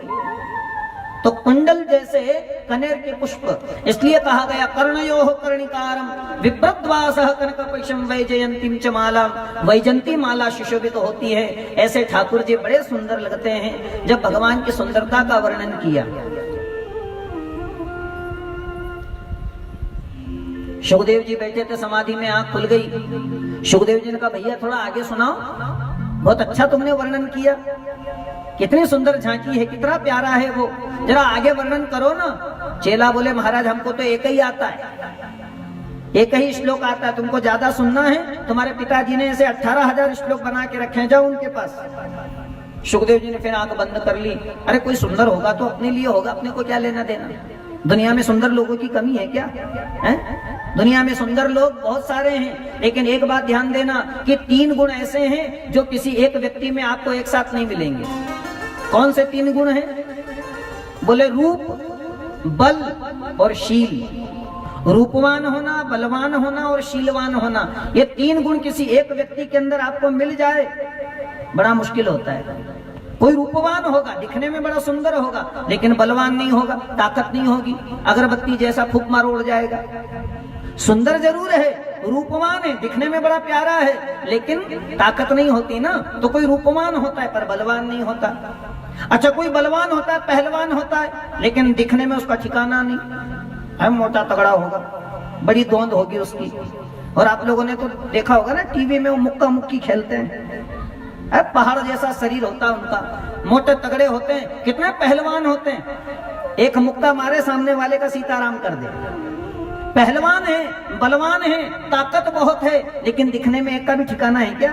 तो कुंडल जैसे कनेर के पुष्प। इसलिए कहा गया कर्णयोः कर्णिकारम विप्रद्वासः कनकपैशम वैजयंतीम च माला। वैजंती माला सुशोभित होती है। ऐसे ठाकुर जी बड़े सुंदर लगते हैं। जब भगवान की सुंदरता का वर्णन किया, सुखदेव जी बैठे थे समाधि में, आंख खुल गई। सुखदेव जी ने कहा भैया थोड़ा आगे सुनाओ, बहुत अच्छा तुमने वर्णन किया, कितनी सुंदर झांकी है, कितना प्यारा है वो, जरा आगे वर्णन करो ना। चेला बोले महाराज हमको तो एक ही आता है, एक ही श्लोक आता है, तुमको ज्यादा सुनना है? तुम्हारे पिताजी ने ऐसे 18,000 श्लोक बना के रखे हैं, जाओ उनके पास। सुखदेव जी ने फिर आंख बंद कर ली। अरे कोई सुंदर होगा तो अपने लिए होगा, अपने को क्या लेना देना। दुनिया में सुंदर लोगों की कमी है क्या है? दुनिया में सुंदर लोग बहुत सारे हैं, लेकिन एक बात ध्यान देना कि 3 गुण ऐसे हैं जो किसी एक व्यक्ति में आपको एक साथ नहीं मिलेंगे। कौन से 3 गुण हैं? बोले रूप, बल और शील। रूपवान होना, बलवान होना और शीलवान होना, ये 3 गुण किसी एक व्यक्ति के अंदर आपको मिल जाए बड़ा मुश्किल होता है। कोई रूपवान होगा, दिखने में बड़ा सुंदर होगा, लेकिन बलवान नहीं होगा, ताकत नहीं होगी, अगरबत्ती जैसा फूंक मारो उड़ जाएगा। सुंदर जरूर है, रूपवान है, दिखने में बड़ा प्यारा है, लेकिन ताकत नहीं होती ना। तो कोई रूपवान होता है पर बलवान नहीं होता। अच्छा कोई बलवान होता है, पहलवान होता है, लेकिन दिखने में उसका ठिकाना नहीं है, मोटा तगड़ा होगा, बड़ी दोंद होगी उसकी। और आप लोगों ने तो देखा होगा ना टीवी में वो मुक्का मुक्की खेलते हैं, पहाड़ जैसा शरीर होता है उनका, मोटे तगड़े होते हैं, कितने पहलवान होते हैं। एक मुक्का मारे सामने वाले का सीताराम कर दे। पहलवान है, बलवान है, ताकत बहुत है, लेकिन दिखने में एक का भी ठिकाना है क्या?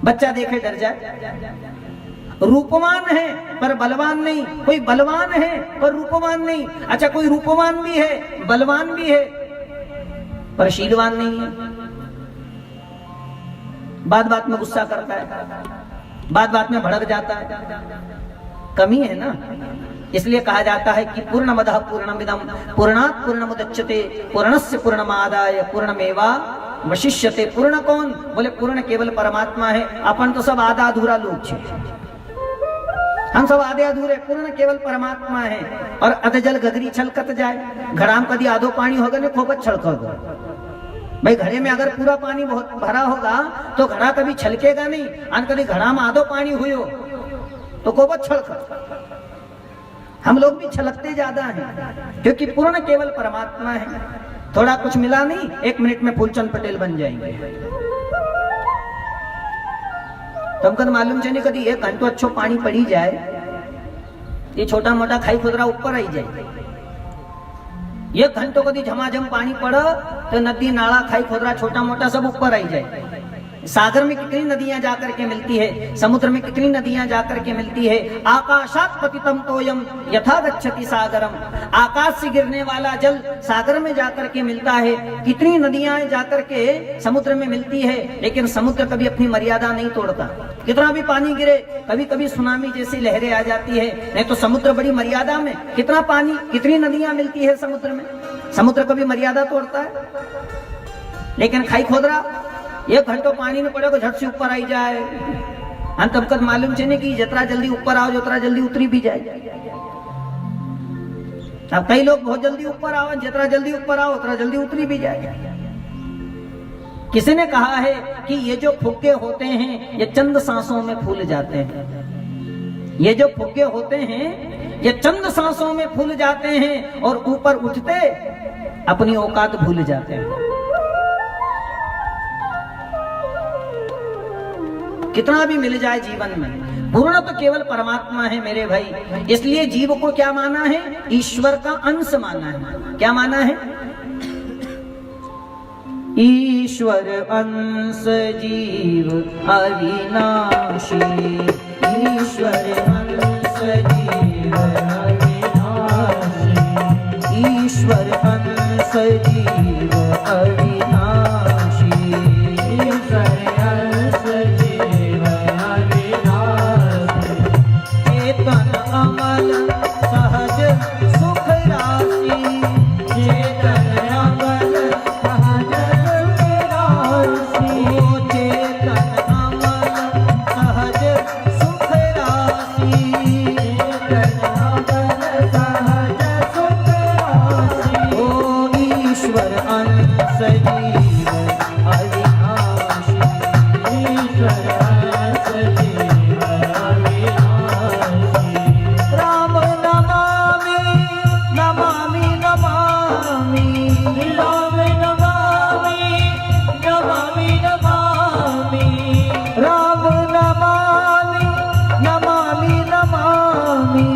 बच्चा देखे डर जाए। रूपवान है पर बलवान नहीं, कोई बलवान है पर रूपवान नहीं। अच्छा कोई रूपवान भी है, बलवान भी है, पर शीलवान नहीं है। बात बात में गुस्सा करता है, बात बात में भड़क जाता है, कमी है ना। इसलिए कहा जाता है कि पूर्णमदः पूर्णमिदं पूर्णात् पूर्णमुदच्यते पूर्णस्य पूर्णमादाय पूर्णमेवावशिष्यते। पूर्ण कौन? बोले पूर्ण केवल परमात्मा है। अपन तो सब आधा अधूरा लोग छे, हम सब आधे अधूरे, पूर्ण केवल परमात्मा है। और अधजल गगरी छलकत जाए, घड़ाम कदी आधो पानी होगा ने खोबत छलकेगा। भाई घड़े में अगर पूरा पानी बहुत भरा होगा तो घड़ा कभी छलकेगा नहीं, और कभी घड़ा में आधो पानी हुई हो तो खोबत छलक। हम लोग भी छलकते ज्यादा हैं, क्योंकि पूर्ण केवल परमात्मा है। थोड़ा कुछ मिला नहीं, 1 मिनट में फूलचंद पटेल बन जाएंगे। तुमको मालूम छे नहीं, कभी 1 घंटो अच्छो पानी पड़ी जाए ये छोटा मोटा खाई खुदरा ऊपर आई जाए। ये घंटों कभी झमाझम पानी पड़ तो नदी नाला खाई खुदरा छोटा मोटा सब ऊपर आई जाए। सागर में कितनी नदियां जाकर के मिलती है, समुद्र में कितनी नदियां जाकर के मिलती है। आकाशात पतितम तोयम यथा गच्छति सागरम, आकाश से गिरने वाला जल सागर में जाकर के मिलता है। कितनी नदियां जाकर के समुद्र में मिलती है, लेकिन समुद्र कभी अपनी मर्यादा नहीं तोड़ता। कितना भी पानी गिरे, कभी कभी सुनामी जैसी लहरें आ जाती है, नहीं तो समुद्र बड़ी मर्यादा में, कितना पानी कितनी नदियां मिलती है समुद्र में, समुद्र कभी मर्यादा तोड़ता है। लेकिन खाई खोदरा एक घंटों पानी में पड़े को झट से ऊपर आई जाए। हम तब तक मालूम चले कि जितना जल्दी ऊपर आओ जितना जल्दी उतरी भी जाए। अब कई लोग बहुत जल्दी ऊपर आओ, जितना जल्दी ऊपर आओ उतना जल्दी उतरी भी जाए। किसी ने कहा है कि ये जो फुग्गे होते हैं ये चंद सांसों में फूल जाते हैं। ये जो फुग्गे होते हैं ये चंद सांसों में फूल जाते हैं और ऊपर उठते अपनी औकात भूल जाते हैं। कितना भी मिल जाए जीवन में, पूर्ण तो केवल परमात्मा है मेरे भाई। इसलिए जीव को क्या माना है, ईश्वर का अंश माना है। क्या माना है, ईश्वर अंश जीव अविनाशी, ईश्वर अंश जीव अविनाशी, ईश्वर अंश जीव अविनाशी, ईश्वर अंश जीव अविनाशी, चेतन अमल सहज सुख राशि, चेतन अमल सहज सुख राशि, चेतन अमल सहज सुख राशि, चेतन अमल सहज सुख राशि। ओ ईश्वर अंश जीव अविनाशी, ईश्वर अंश जीव अविनाशी। राम नमामि नमामि नमामि, राम नमामि नमामि नमामि, राम नमामि नमामि नमामि,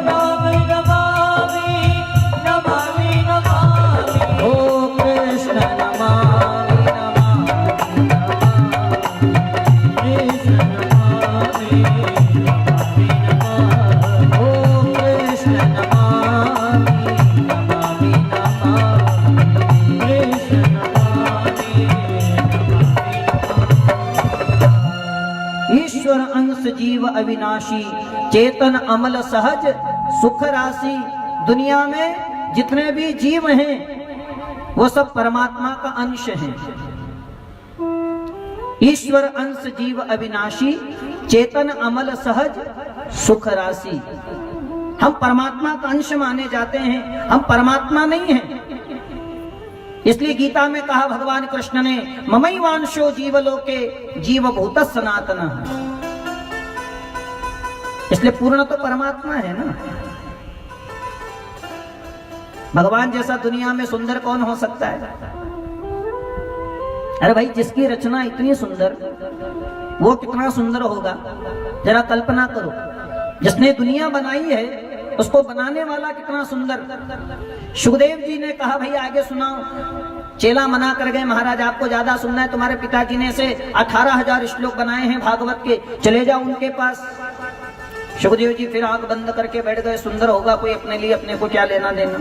राम नमामि नमामि नमामि। ओ कृष्ण नमामि नमामि नमामि, कृष्ण नमामि नमामि नमामि, ओ कृष्ण नमामि नमामि नमामि, कृष्ण नमामि नमामि। ईश्वर अंश जीव अविनाशी, चेतन अमल सहज सुख राशि। दुनिया में जितने भी जीव हैं वो सब परमात्मा का अंश हैं। ईश्वर अंश जीव अविनाशी, चेतन अमल सहज सुख राशि। हम परमात्मा का अंश माने जाते हैं, हम परमात्मा नहीं हैं। इसलिए गीता में कहा भगवान कृष्ण ने, ममैवांशो जीवलोके जीवभूत सनातन। इसलिए पूर्ण तो परमात्मा है ना। भगवान जैसा दुनिया में सुंदर कौन हो सकता है। अरे भाई, जिसकी रचना इतनी सुंदर, वो कितना सुंदर होगा, जरा कल्पना करो। जिसने दुनिया बनाई है उसको बनाने वाला कितना सुंदर। सुखदेव जी ने कहा, भाई आगे सुनाओ। चेला मना कर गए, महाराज आपको ज्यादा सुनना है, तुम्हारे पिताजी ने से 18,000 श्लोक बनाए हैं भागवत के, चले जाओ उनके पास। सुखदेव जी फिर आंख बंद करके बैठ गए। सुंदर होगा कोई अपने लिए, अपने को क्या लेना देना।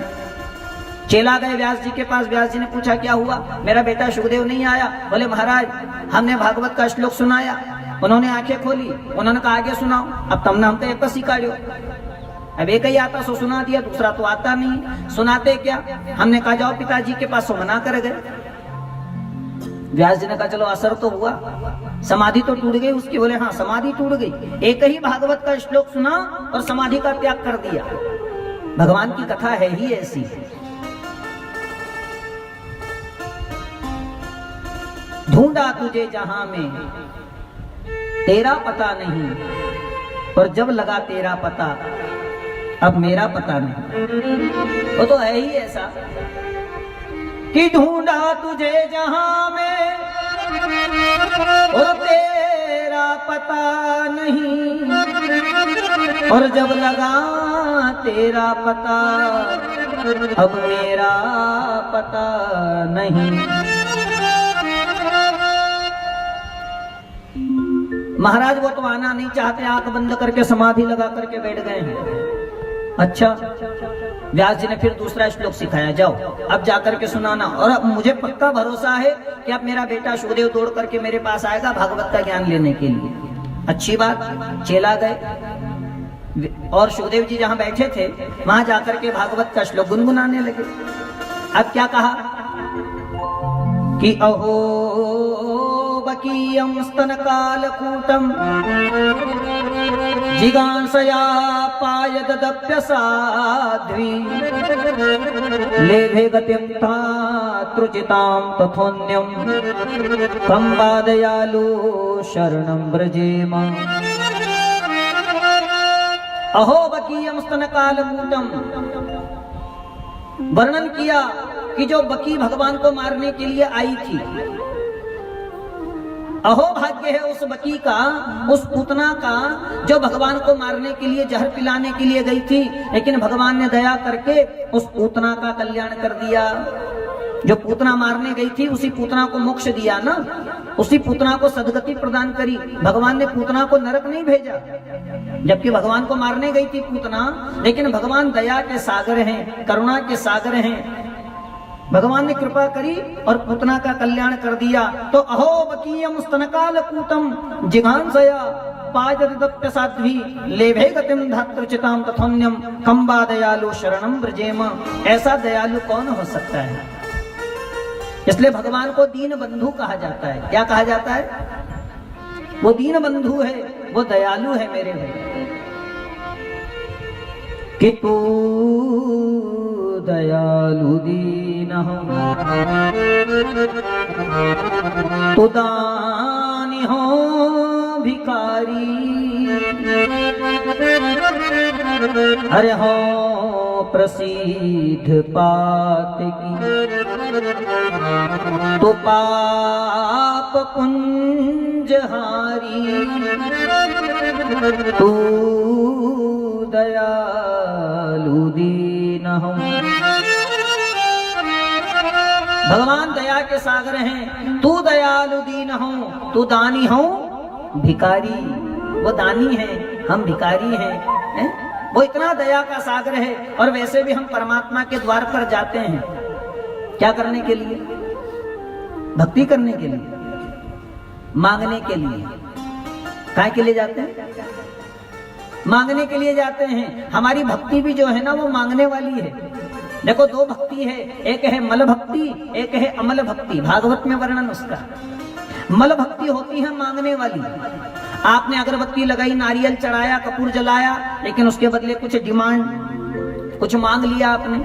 चेला गए व्यास जी के पास। व्यास जी ने पूछा, क्या हुआ, मेरा बेटा सुखदेव नहीं आया? बोले महाराज हमने भागवत का श्लोक सुनाया। उन्होंने आंखें खोली, उन्होंने कहा आगे सुनाओ। अब तुमने हमको एक सिखाड़ो, अब एक ही आता सो सुना दिया, दूसरा तो आता नहीं, सुनाते क्या। हमने कहा जाओ पिताजी के पास, सो मना कर गए। व्यास जी ने कहा चलो असर तो हुआ, समाधि तो टूट गई उसकी। बोले हाँ समाधि टूट गई, एक ही भागवत का श्लोक सुना और समाधि का त्याग कर दिया। भगवान की कथा है ही ऐसी। ढूंढा तुझे जहां में तेरा पता नहीं, और जब लगा तेरा पता अब मेरा पता नहीं। वो तो है ही ऐसा कि ढूंढा तुझे जहां में और तेरा पता नहीं, और जब लगा तेरा पता अब मेरा पता नहीं। महाराज वो तो आना नहीं चाहते, आंख बंद करके समाधि लगा करके बैठ गए हैं। अच्छा, व्यास जी ने फिर दूसरा श्लोक सिखाया, जाओ अब जाकर के सुनाना। और अब मुझे पक्का भरोसा है कि अब मेरा बेटा सुखदेव दौड़ करके मेरे पास आएगा भागवत का ज्ञान लेने के लिए। अच्छी बात, चेला गए और सुखदेव जी जहां बैठे थे वहां जाकर के भागवत का श्लोक गुनगुनाने लगे। अब क्या कहा कि अहो बकीयं स्तनकालकूटं जिगांसया पायददप्य साध्वी लेभे गतिं तातृचितां तथोन्यं तं वादयालु शरणं व्रजेम। अहो बकीयं स्तनकालकूटं, वर्णन किया कि जो बकी भगवान को मारने के लिए आई थी, अहो भाग्य है उस बकी का, उस पूतना का जो भगवान को मारने के लिए जहर पिलाने के लिए गई थी, लेकिन भगवान ने दया करके उस पूतना का कल्याण कर दिया। जो पूतना मारने गई थी उसी पूतना को मोक्ष दिया ना, उसी पूतना को सदगति प्रदान करी। भगवान ने पूतना को नरक नहीं भेजा, जबकि भगवान को मारने गई थी पूतना, लेकिन भगवान दया के सागर हैं, करुणा के सागर हैं। भगवान ने कृपा करी और पूतना का कल्याण कर दिया। तो अहो बकीयं स्तनकालकूटं जिघांसया पायददप्य साध्वी लेभे गतिं धातृचितां तथोन्यं कं वा दयालु शरणं व्रजेम। ऐसा दयालु कौन हो सकता है? इसलिए भगवान को दीन बंधु कहा जाता है। क्या कहा जाता है? वो दीन बंधु है, वो दयालु है मेरे भाई। कि तू दयालु दीन हो, तू दानी हो भिखारी, अरे हो प्रसिद्ध पात की, तो पाप कुंजहारी, तू दयालु दीन हो। भगवान दया के सागर हैं। तू दयालु दीन हो, तू दानी हो भिखारी। वो दानी है, हम भिखारी हैं, वो इतना दया का सागर है। और वैसे भी हम परमात्मा के द्वार पर जाते हैं क्या करने के लिए? भक्ति करने के लिए, मांगने के लिए। काय के लिए जाते हैं? मांगने के लिए जाते हैं। हमारी भक्ति भी जो है ना वो मांगने वाली है। देखो दो भक्ति है, एक है मल भक्ति, एक है अमल भक्ति। भागवत में वर्णन उसका। मल भक्ति होती है मांगने वाली। आपने अगरबत्ती लगाई, नारियल चढ़ाया, कपूर जलाया, लेकिन उसके बदले कुछ डिमांड, कुछ मांग लिया आपने।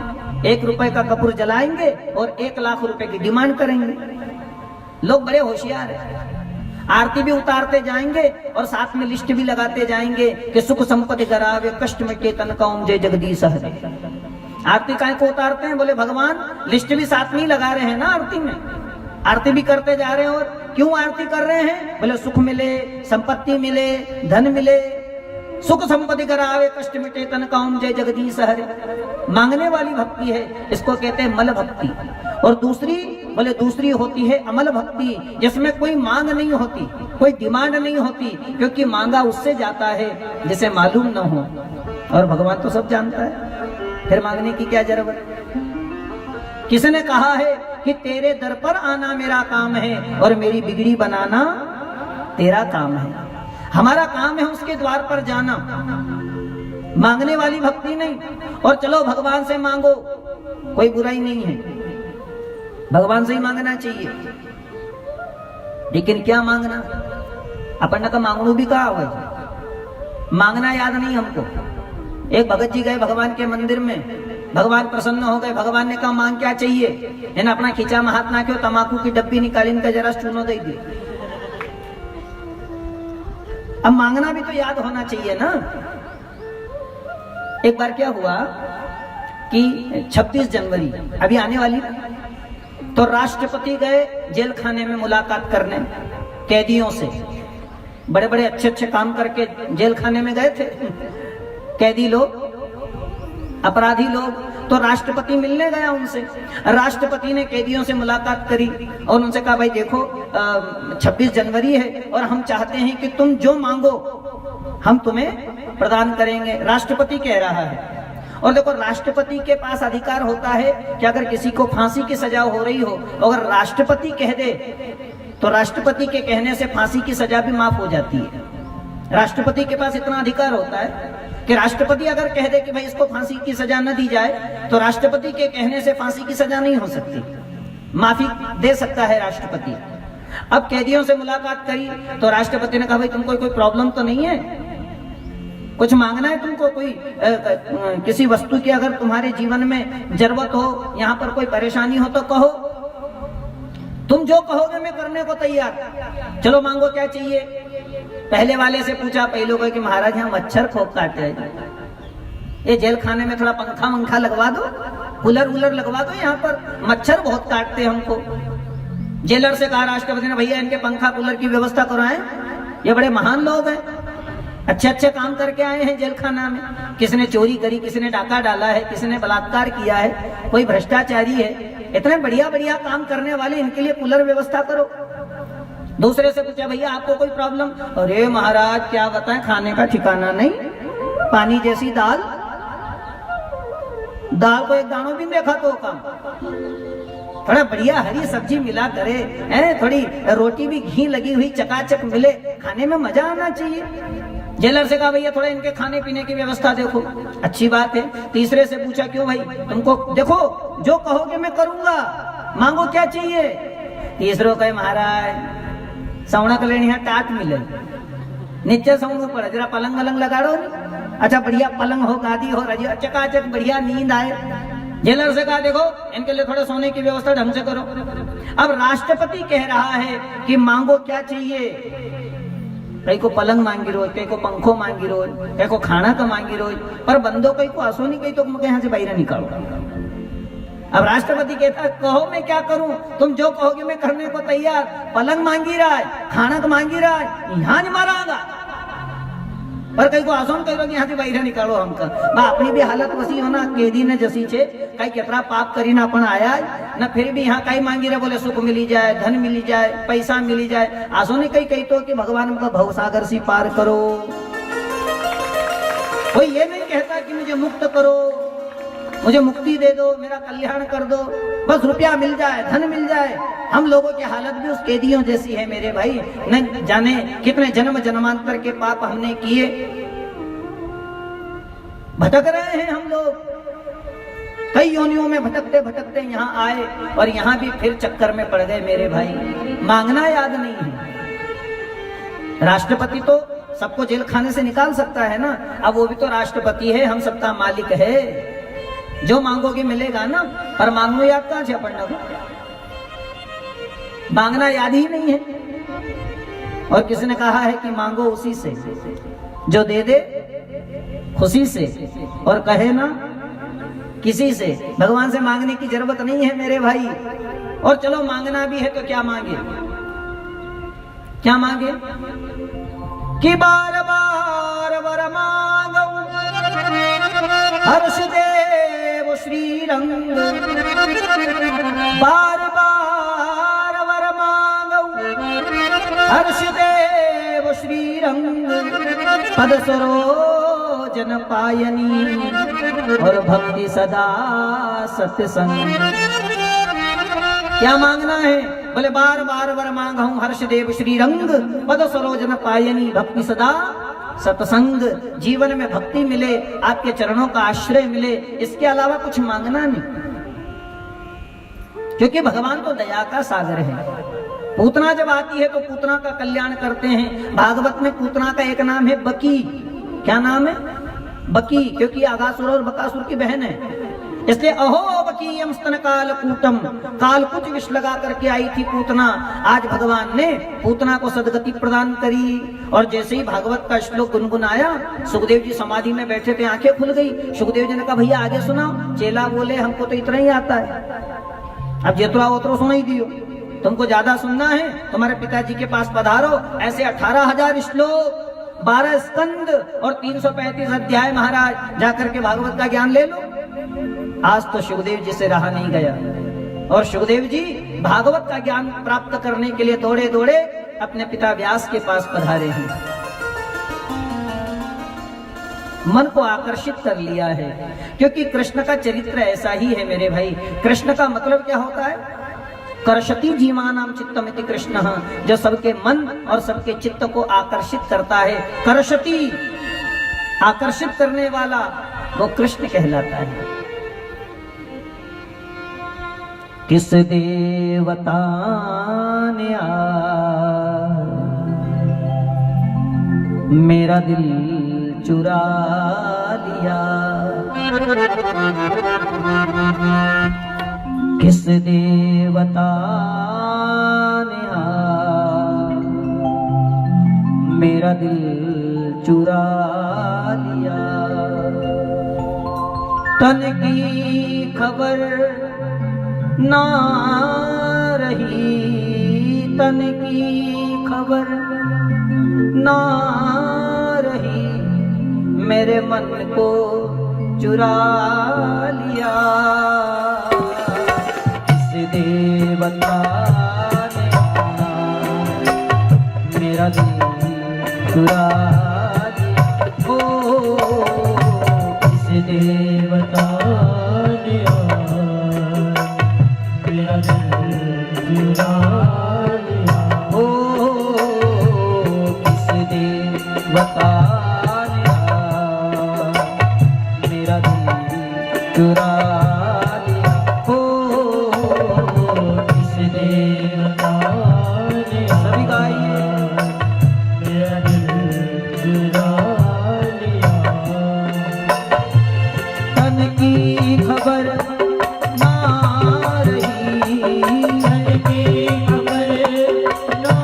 1 रुपए का कपूर जलाएंगे और 1 लाख रुपए की डिमांड करेंगे। लोग बड़े होशियार हैं। आरती भी उतारते जाएंगे और साथ में लिस्ट भी लगाते जाएंगे कि सुख संपत्ति करावे, कष्ट मिटे तन काउम जय जगदीश हरे। आरती काय को उतारते हैं? बोले भगवान, लिस्ट भी साथ में ही लगा रहे हैं ना आरती में। आरती भी करते जा रहे हैं। और क्यों आरती कर रहे हैं? बोले सुख मिले, संपत्ति मिले, धन मिले, सुख संपत्ति करावे, कष्ट मिटे तन काउम जय जगदीश हरे। मांगने वाली भक्ति है, इसको कहते हैं मल भक्ति। और दूसरी, बोले दूसरी होती है अमल भक्ति, जिसमें कोई मांग नहीं होती, कोई डिमांड नहीं होती, क्योंकि मांगा उससे जाता है जिसे मालूम न हो। और भगवान तो सब जानता है, फिर मांगने की क्या जरूरत? किसने कहा है कि तेरे दर पर आना मेरा काम है और मेरी बिगड़ी बनाना तेरा काम है? हमारा काम है उसके द्वार पर जाना, मांगने वाली भक्ति नहीं। और चलो भगवान से मांगो, कोई बुराई नहीं है, भगवान से ही मांगना चाहिए। लेकिन क्या मांगना? अपन का मांगनू भी कहा हुआ है, मांगना याद नहीं हमको। एक भगत जी गए भगवान के मंदिर में, भगवान प्रसन्न हो गए। भगवान ने कहा मांग क्या चाहिए? इन्हें अपना खींचा में हाथ ना क्यों, तमाकू की डब्बी निकाली, इनका जरा चूनो दे दी। अब मांगना भी तो याद होना चाहिए ना। एक बार क्या हुआ कि 26 जनवरी अभी आने वाली, तो राष्ट्रपति गए जेल खाने में मुलाकात करने कैदियों से। बड़े बड़े अच्छे अच्छे काम करके जेल खाने में गए थे। कैदी लोग, अपराधी लोग। तो राष्ट्रपति मिलने गया उनसे। राष्ट्रपति ने कैदियों से मुलाकात करी और उनसे कहा भाई देखो 26 जनवरी है और हम चाहते हैं कि तुम जो मांगो हम तुम्हें प्रदान करेंगे। राष्ट्रपति कह रहा है। और देखो राष्ट्रपति के पास अधिकार होता है कि अगर किसी को फांसी की सजा हो रही हो, अगर राष्ट्रपति कह दे तो राष्ट्रपति के कहने से फांसी की सजा भी माफ हो जाती है। राष्ट्रपति के पास इतना अधिकार होता है कि राष्ट्रपति अगर कह दे कि भाई इसको फांसी की सजा न दी जाए तो राष्ट्रपति के कहने से फांसी की सजा नहीं हो सकती, माफी दे सकता है राष्ट्रपति। अब कैदियों से मुलाकात करी तो राष्ट्रपति ने कहा भाई तुमको कोई प्रॉब्लम तो नहीं है, कुछ मांगना है तुमको, कोई किसी वस्तु की अगर तुम्हारे जीवन में जरूरत हो, यहाँ पर कोई परेशानी हो तो कहो, तुम जो कहोगे मैं करने को तैयार। चलो मांगो क्या चाहिए। पहले वाले से पूछा, पहले को कि महाराज यहाँ मच्छर खूब काट रहे हैं, ये जेल खाने में थोड़ा पंखा मंखा लगवा दो, कूलर वूलर लगवा दो, यहाँ पर मच्छर बहुत काटते हैं हमको। जेलर से कहा राष्ट्रपति ने भैया इनके पंखा कूलर की व्यवस्था कराएं, ये बड़े महान लोग हैं, अच्छे अच्छे काम करके आए हैं जेल खाना में। किसने चोरी करी, किसने डाका डाला है, किसने बलात्कार किया है, कोई भ्रष्टाचारी है, इतने बढ़िया बढ़िया काम करने वाले, इनके लिए कूलर व्यवस्था करो। दूसरे से पूछा भैया आपको कोई प्रॉब्लम? अरे महाराज क्या बताएं, खाने का ठिकाना नहीं, पानी जैसी दाल, दाल को एक दानों भी देखा तो काम। थोड़ा बढ़िया हरी सब्जी मिला करे, थोड़ी रोटी भी घी लगी हुई चकाचक मिले, खाने में मजा आना चाहिए। जेलर से कहा भैया थोड़ा इनके खाने पीने की व्यवस्था देखो, अच्छी बात है। तीसरे से पूछा क्यों भाई, तुमको देखो जो कहोगे मैं करूंगा, मांगो क्या चाहिए। तीसरो कहे महाराज सवना कलेणी टाट मिले, नीचे सवना पड़े, जरा पलंग वलंग लगाड़ो, अच्छा बढ़िया पलंग हो, गादी हो, रजी चकाचक बढ़िया नींद आए। जेलर से कहा देखो इनके लिए थोड़ा सोने की व्यवस्था ढंग से करो। अब राष्ट्रपति कह रहा है कि मांगो क्या चाहिए। कई को पलंग मांगी रोज, कई को पंखो मांगी रोज, कई को खाना तो मांगी रोज, पर बंदो कई को आसो नहीं, कई तो यहाँ से बाहर निकालो। अब राष्ट्रपति कहता है कहो मैं क्या करूं, तुम जो कहोगे मैं करने को तैयार। पलंग मांगी रहा है, खाना तो मांगी रहा है, यहाँ नहीं मारागा, पर कई को आसोन कई लोग यहाँ से बाहर निकालो हमका। अपनी भी हालत वसी होना, कैदी ने जसी छे कई कितना पाप करी ना अपन आया न, फिर भी यहाँ कई मांगी रहे, बोले सुख मिली जाए, धन मिली जाए, पैसा मिली जाए। आसो ने कई तो कि भगवान का भवसागर सी पार करो। कोई ये नहीं कहता कि मुझे मुक्त करो, मुझे मुक्ति दे दो, मेरा कल्याण कर दो, बस रुपया मिल जाए, धन मिल जाए। हम लोगों की हालत भी उस कैदियों जैसी है मेरे भाई, न जाने कितने जन्म जन्मांतर के पाप हमने किए, भटक रहे हैं हम लोग, कई योनियों में भटकते भटकते यहाँ आए और यहाँ भी फिर चक्कर में पड़ गए मेरे भाई। मांगना याद नहीं है। राष्ट्रपति तो सबको जेल खाने से निकाल सकता है ना, अब वो भी तो राष्ट्रपति है, हम सबका मालिक है, जो मांगोगे मिलेगा ना। पर मांगनो याद कहाँ से पढ़ना को, मांगना याद ही नहीं है। और किसी ने कहा है कि मांगो उसी से जो दे दे खुशी से, और कहे ना किसी से। भगवान से मांगने की जरूरत नहीं है मेरे भाई। और चलो मांगना भी है तो क्या मांगे, क्या मांगे कि बार बार वर मांगो हर्ष देव श्री रंग, बार बार वर मांगो हर्ष देव श्री रंग, पद सरोजन पायनी और भक्ति सदा सत्संग। क्या मांगना है? बोले बार बार वर मांगा हूं हर्ष देव श्री रंग, पद सरोजन पायनी भक्ति सदा सत्संग। जीवन में भक्ति मिले, आपके चरणों का आश्रय मिले, इसके अलावा कुछ मांगना नहीं। क्योंकि भगवान तो दया का सागर है। पूतना जब आती है तो पूतना का कल्याण करते हैं। भागवत में पूतना का एक नाम है बकी। क्या नाम है? बकी, क्योंकि आगासुर और बकासुर की बहन है, इसलिए अहो बकीयम स्तन कालकूटम, कालकुच विष लगा करके आई थी पूतना। आज भगवान ने पूतना को सदगति प्रदान करी। और जैसे ही भागवत का श्लोक गुनगुनाया, सुखदेव जी समाधि में बैठे थे, आंखें खुल गई। सुखदेव जी ने कहा भैया आगे सुनाओ। चेला बोले हमको तो इतना ही आता है, अब जेतरा उतरो सुनाई दियो, तुमको ज्यादा सुनना है तुम्हारे पिताजी के पास पधारो। ऐसे 18,000 श्लोक 12 स्कंद और 335 अध्याय महाराज जाकर के भागवत का ज्ञान ले लो। आज तो सुखदेव जी से रहा नहीं गया और सुखदेव जी भागवत का ज्ञान प्राप्त करने के लिए दौड़े दौड़े अपने पिता व्यास के पास पधारे हैं। मन को आकर्षित कर लिया है, क्योंकि कृष्ण का चरित्र ऐसा ही है मेरे भाई। कृष्ण का मतलब क्या होता है? कर्षति जीवानाम चित्तमिति कृष्ण, जो सबके मन और सबके चित्त को आकर्षित करता है। कर्षति, आकर्षित करने वाला, वो कृष्ण कहलाता है। किस देवता ने मेरा दिल चुरा लिया, किस देवता ने मेरा दिल चुरा लिया। तन की खबर ना रही, तन की खबर ना रही, मेरे मन को चुरा लिया। किस देवता ने मेरा दिल चुरा लिया, ओ किस देवता ने मेरा दिल चुरा लिया, ओ किस देवता चुरा लिया, हो किस देवता ने। सभी गाइए, मेरा दिल चुरा लिया। तन की खबर ना रही, तन की खबर ना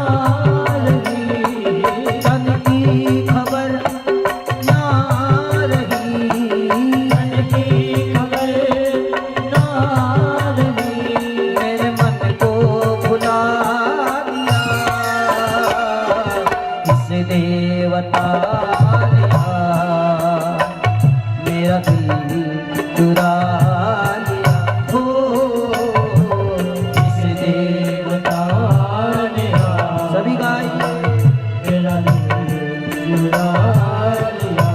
रही, तन की खबर ना रही, देवता मेरा दिल चुरा लिया, हो किस देवता ने। सभी गाइए, मेरा दिल चुरा लिया।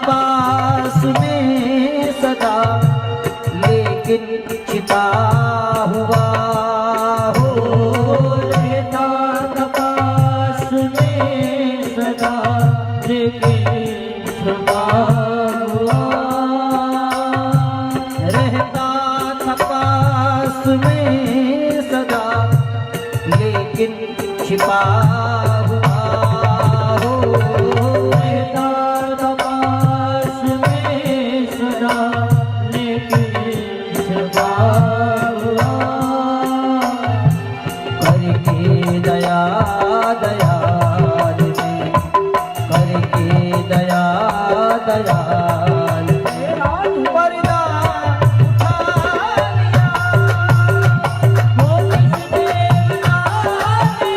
पास में सदा, लेकिन छिपा हुआ हो। रहता था पास में सदा, लेकिन छिपा हुआ। रहता था पास में सदा, लेकिन छिपा हुआ हो। करके दया दयाल में, करके दया दयाल में वरदान उठा लिया, वो किस देवता ने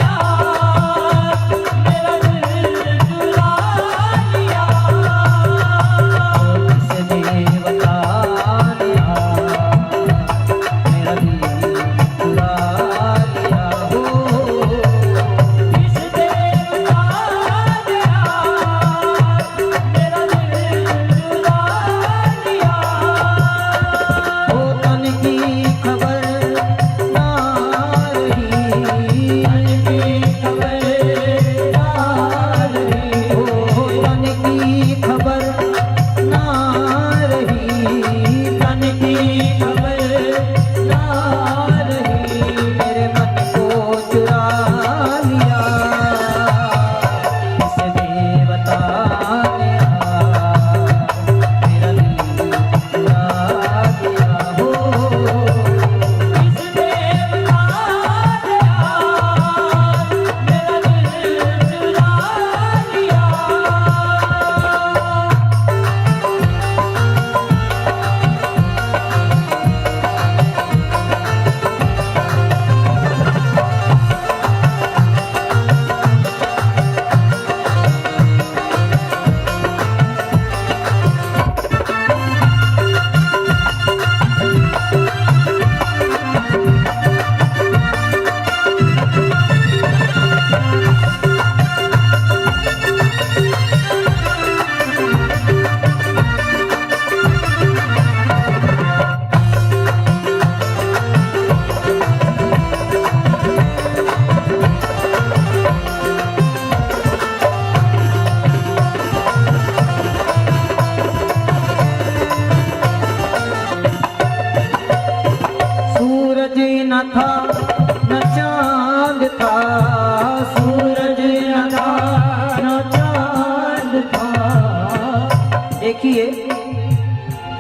देखिए,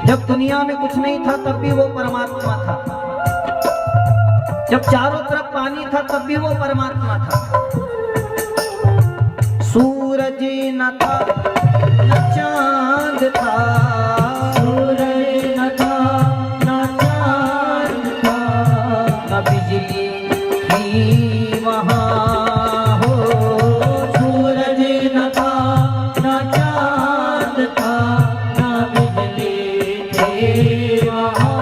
जब दुनिया में कुछ नहीं था तब भी वो परमात्मा था, जब चारों तरफ पानी था तब भी वो परमात्मा था। सूरज न था न चांद था, सूरज न था न चांद था, न बिजली थी वहाँ हो। सूरज न था न चांद था, न बिजली थी वहाँ।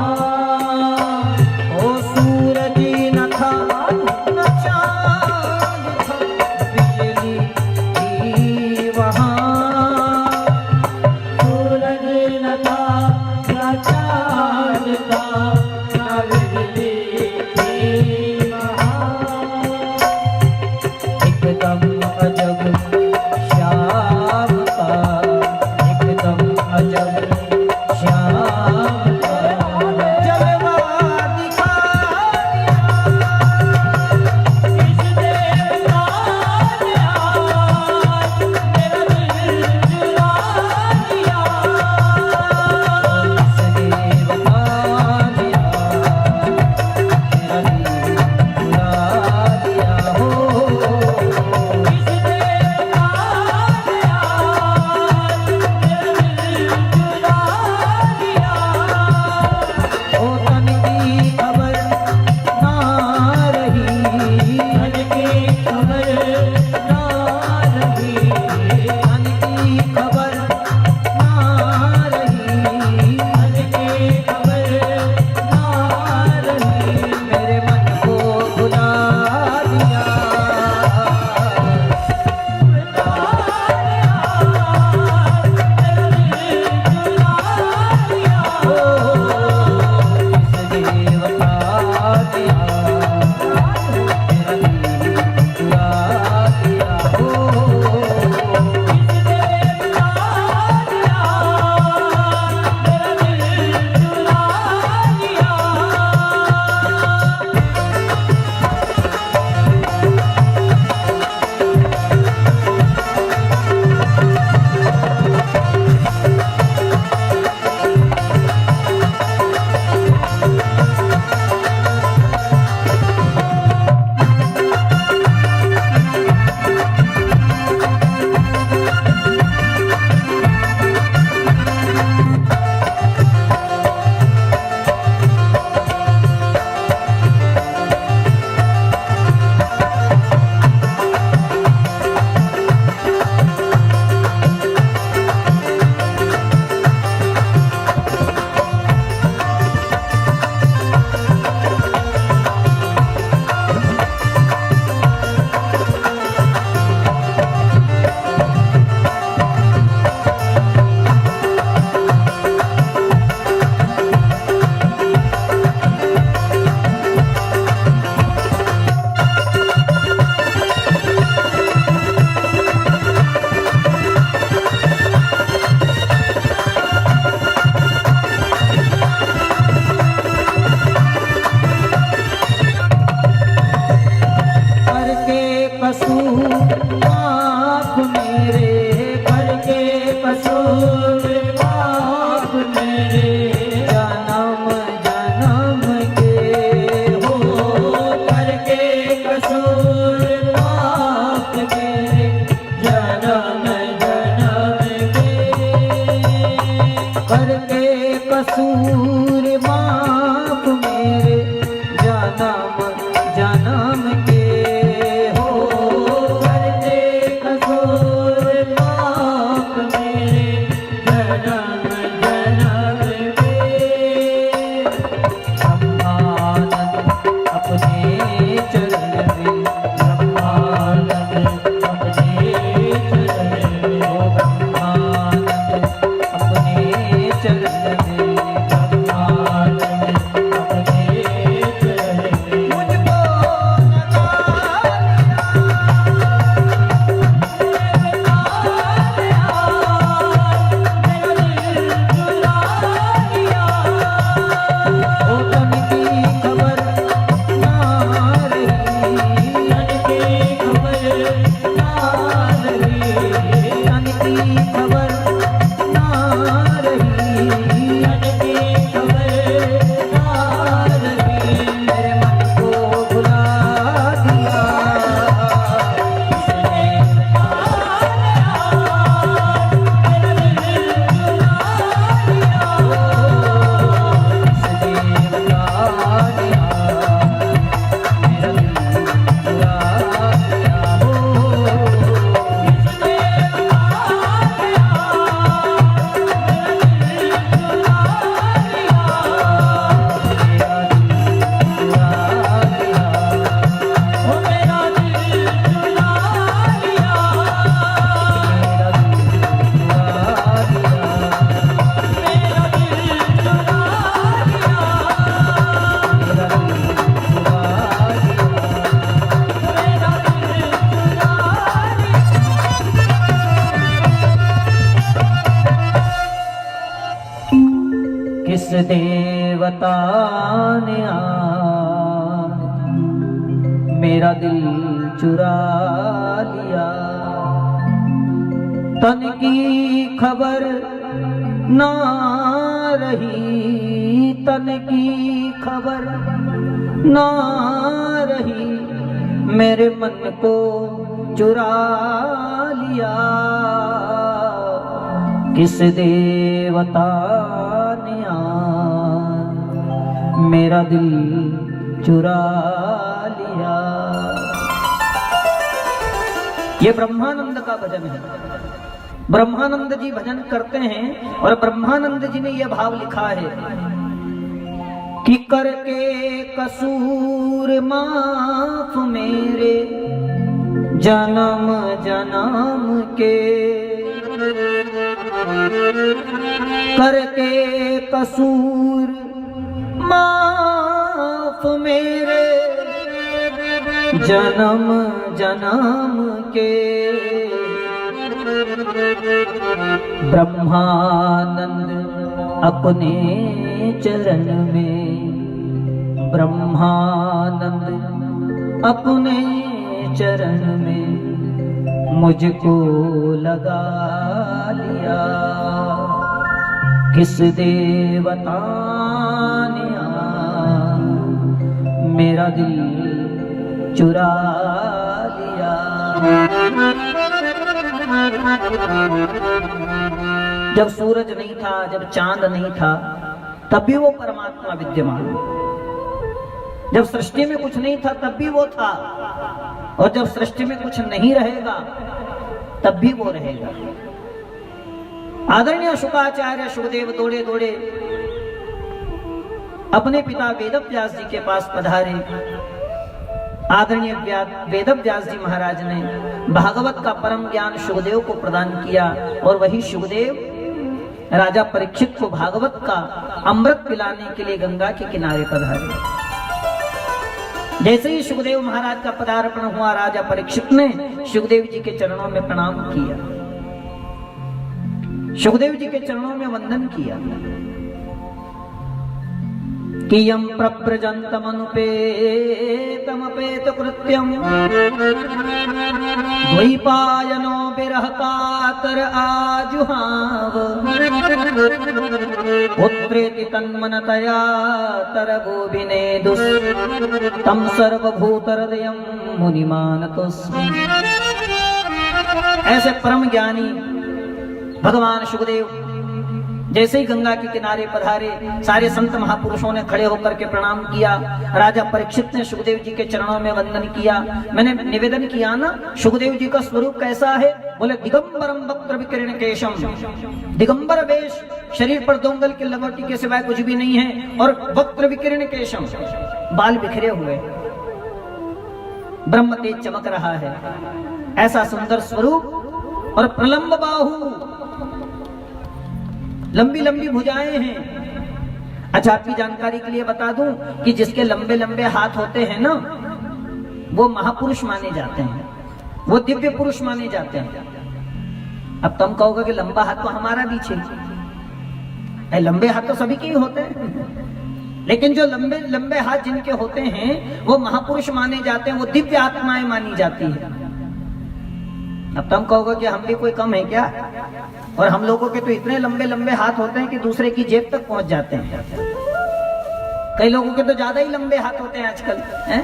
ओ सूरज न था न चांद था, बिजली थी वहाँ। सूरज न था न चांद था, न बिजली थी वहाँ। एकदम अजब श्याम का, एकदम अजब श्याम का, जलवा दिखा दिया इस देवता ने आज, मेरा दिल चुरा दिया इस देवता ने आज, मेरा दिल चुरा दिया हो। इस देवता ने आज, मेरा दिल चुरा दिया। ओ तन की खबर ना रही, तन की खबर ना रही, तन की खबर ना रही, तन की खबर ना रही, मेरे मन को भुला दिया। करके कसूर माफ मेरे, करके कसूर माफ मेरे, जन्म जन्म के हो। करके कसूर माफ मेरे, जन्म जन्म के, करके कसूर माफ मेरे, जन्म जन्म के हो। करके कसूर माफ मेरे, जन्म जन्म के। ब्रह्मानंद अपने चरण में, ब्रह्मानंद अपने चरण में, ओ ब्रह्मानंद अपने चरण में, ब्रह्मानंद किस देवता ने आज मेरा दिल चुरा लिया। तन की खबर ना रही, तन की खबर ना रही, मेरे मन को चुरा लिया। किस देवता ने आज मेरा दिल चुरा लिया। ये ब्रह्मानंद का भजन है। ब्रह्मानंद जी भजन करते हैं और ब्रह्मानंद जी ने यह भाव लिखा है कि करके कसूर माफ मेरे जन्म जन्म के, करके कसूर माफ मेरे जन्म जन्म के। ब्रह्मानंद अपने चरण में, ब्रह्मानंद अपने चरण में मुझको लगा लिया। किस देवता ने आज मेरा दिल चुरा लिया। जब सूरज नहीं था, जब चांद नहीं था, तब भी वो परमात्मा विद्यमान। जब सृष्टि में कुछ नहीं था तब भी वो था, और जब सृष्टि में कुछ नहीं रहेगा तब भी वो रहेगा। आदरणीय शुकाचार्य शुकदेव दौड़े दौड़े अपने पिता वेदव्यास जी के पास पधारे। आदरणीय वेदव्यास जी महाराज ने भागवत का परम ज्ञान शुकदेव को प्रदान किया, और वही शुकदेव राजा परीक्षित को भागवत का अमृत पिलाने के लिए गंगा के किनारे पधारे। जैसे ही शुकदेव महाराज का पदार्पण हुआ, राजा परीक्षित ने शुकदेव जी के चरणों में प्रणाम किया, शुकदेव जी के चरणों में वंदन किया कि यम प्रव्रजन्तमनुपेतमपेत कृत्यम द्वैपायनो विरह कातर आजुहाव पुत्रेति तन्मनतया तरगोभिनेदुस् तम सर्वभूतहृदयं मुनिमानतोऽस्मि। ऐसे परम ज्ञानी भगवान शुकदेव जैसे ही गंगा के किनारे पधारे, सारे संत महापुरुषों ने खड़े होकर के प्रणाम किया। राजा परीक्षित ने शुकदेव जी के चरणों में वंदन किया। मैंने निवेदन किया ना, शुकदेव जी का स्वरूप कैसा है? बोले दिगंबरम वक्त्र विकीर्ण केशम। दिगंबर वेश, शरीर पर दोंगल की लंगोटी के सिवाय कुछ भी नहीं है, और वक्त्र विकीर्ण केशम, बाल बिखरे हुए, ब्रह्म तेज चमक रहा है, ऐसा सुंदर स्वरूप। और प्रलंब बाहु, लंबी लंबी भुजाएं हैं। अच्छा, आपकी जानकारी के लिए बता दूं कि जिसके लंबे लंबे हाथ होते हैं ना, वो महापुरुष माने जाते हैं, वो दिव्य पुरुष माने जाते हैं। अब तुम कहोगे कि लंबा हाथ तो हमारा भी चाहिए। लंबे हाथ तो सभी के ही होते हैं, लेकिन जो लंबे लंबे हाथ जिनके होते हैं वो महापुरुष माने जाते हैं, वो दिव्य आत्माएं मानी जाती है। अब तुम कहोगे कि हम भी कोई कम है क्या? और हम लोगों के तो इतने लंबे लंबे हाथ होते हैं कि दूसरे की जेब तक पहुंच जाते हैं। कई लोगों के तो ज्यादा ही लंबे हाथ होते हैं आजकल, हैं?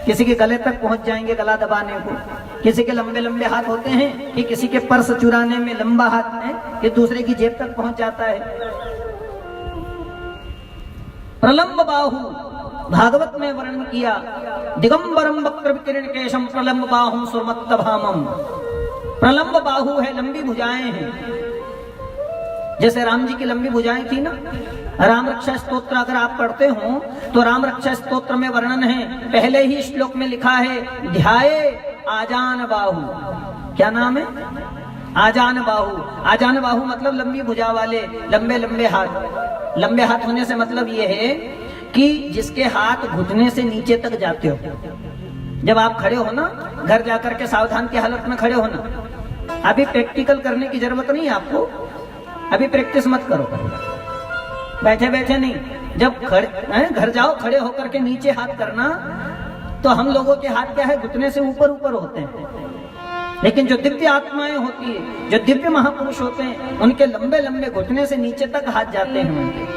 किसी के गले तक पहुंच जाएंगे गला दबाने को, किसी के लंबे लंबे हाथ होते हैं कि किसी के पर्स चुराने में लंबा हाथ है कि दूसरे की जेब तक पहुंच जाता है। प्रलंब बाहु भागवत में वर्णन किया, दिगंबरम वक्त्र विकीर्ण केशम प्रलंब बाहुं सुमत्तभामम। प्रलंब बाहु है, लंबी भुजाएं हैं। जैसे राम जी की लंबी भुजाएं थी ना। राम रक्षा स्तोत्र अगर आप पढ़ते हो तो राम रक्षा स्तोत्र में वर्णन है, पहले ही श्लोक में लिखा है ध्याये आजान बाहु। क्या नाम है? आजान बाहु। आजान बाहु मतलब लंबी भुजा वाले, लंबे लंबे हाथ। लंबे हाथ होने से मतलब ये है कि जिसके हाथ घुटने से नीचे तक जाते हो। जब आप खड़े हो ना, घर जाकर के सावधान की हालत में खड़े हो ना, अभी प्रैक्टिकल करने की जरूरत नहीं है आपको, अभी प्रैक्टिस मत करो। बैठे बैठे नहीं, जब घर जाओ खड़े होकर के नीचे हाथ करना, तो हम लोगों के हाथ क्या है, घुटने से ऊपर ऊपर होते हैं, लेकिन जो दिव्य आत्माएं होती है, जो दिव्य महापुरुष होते हैं, उनके लंबे लंबे घुटने से नीचे तक हाथ जाते हैं उनके,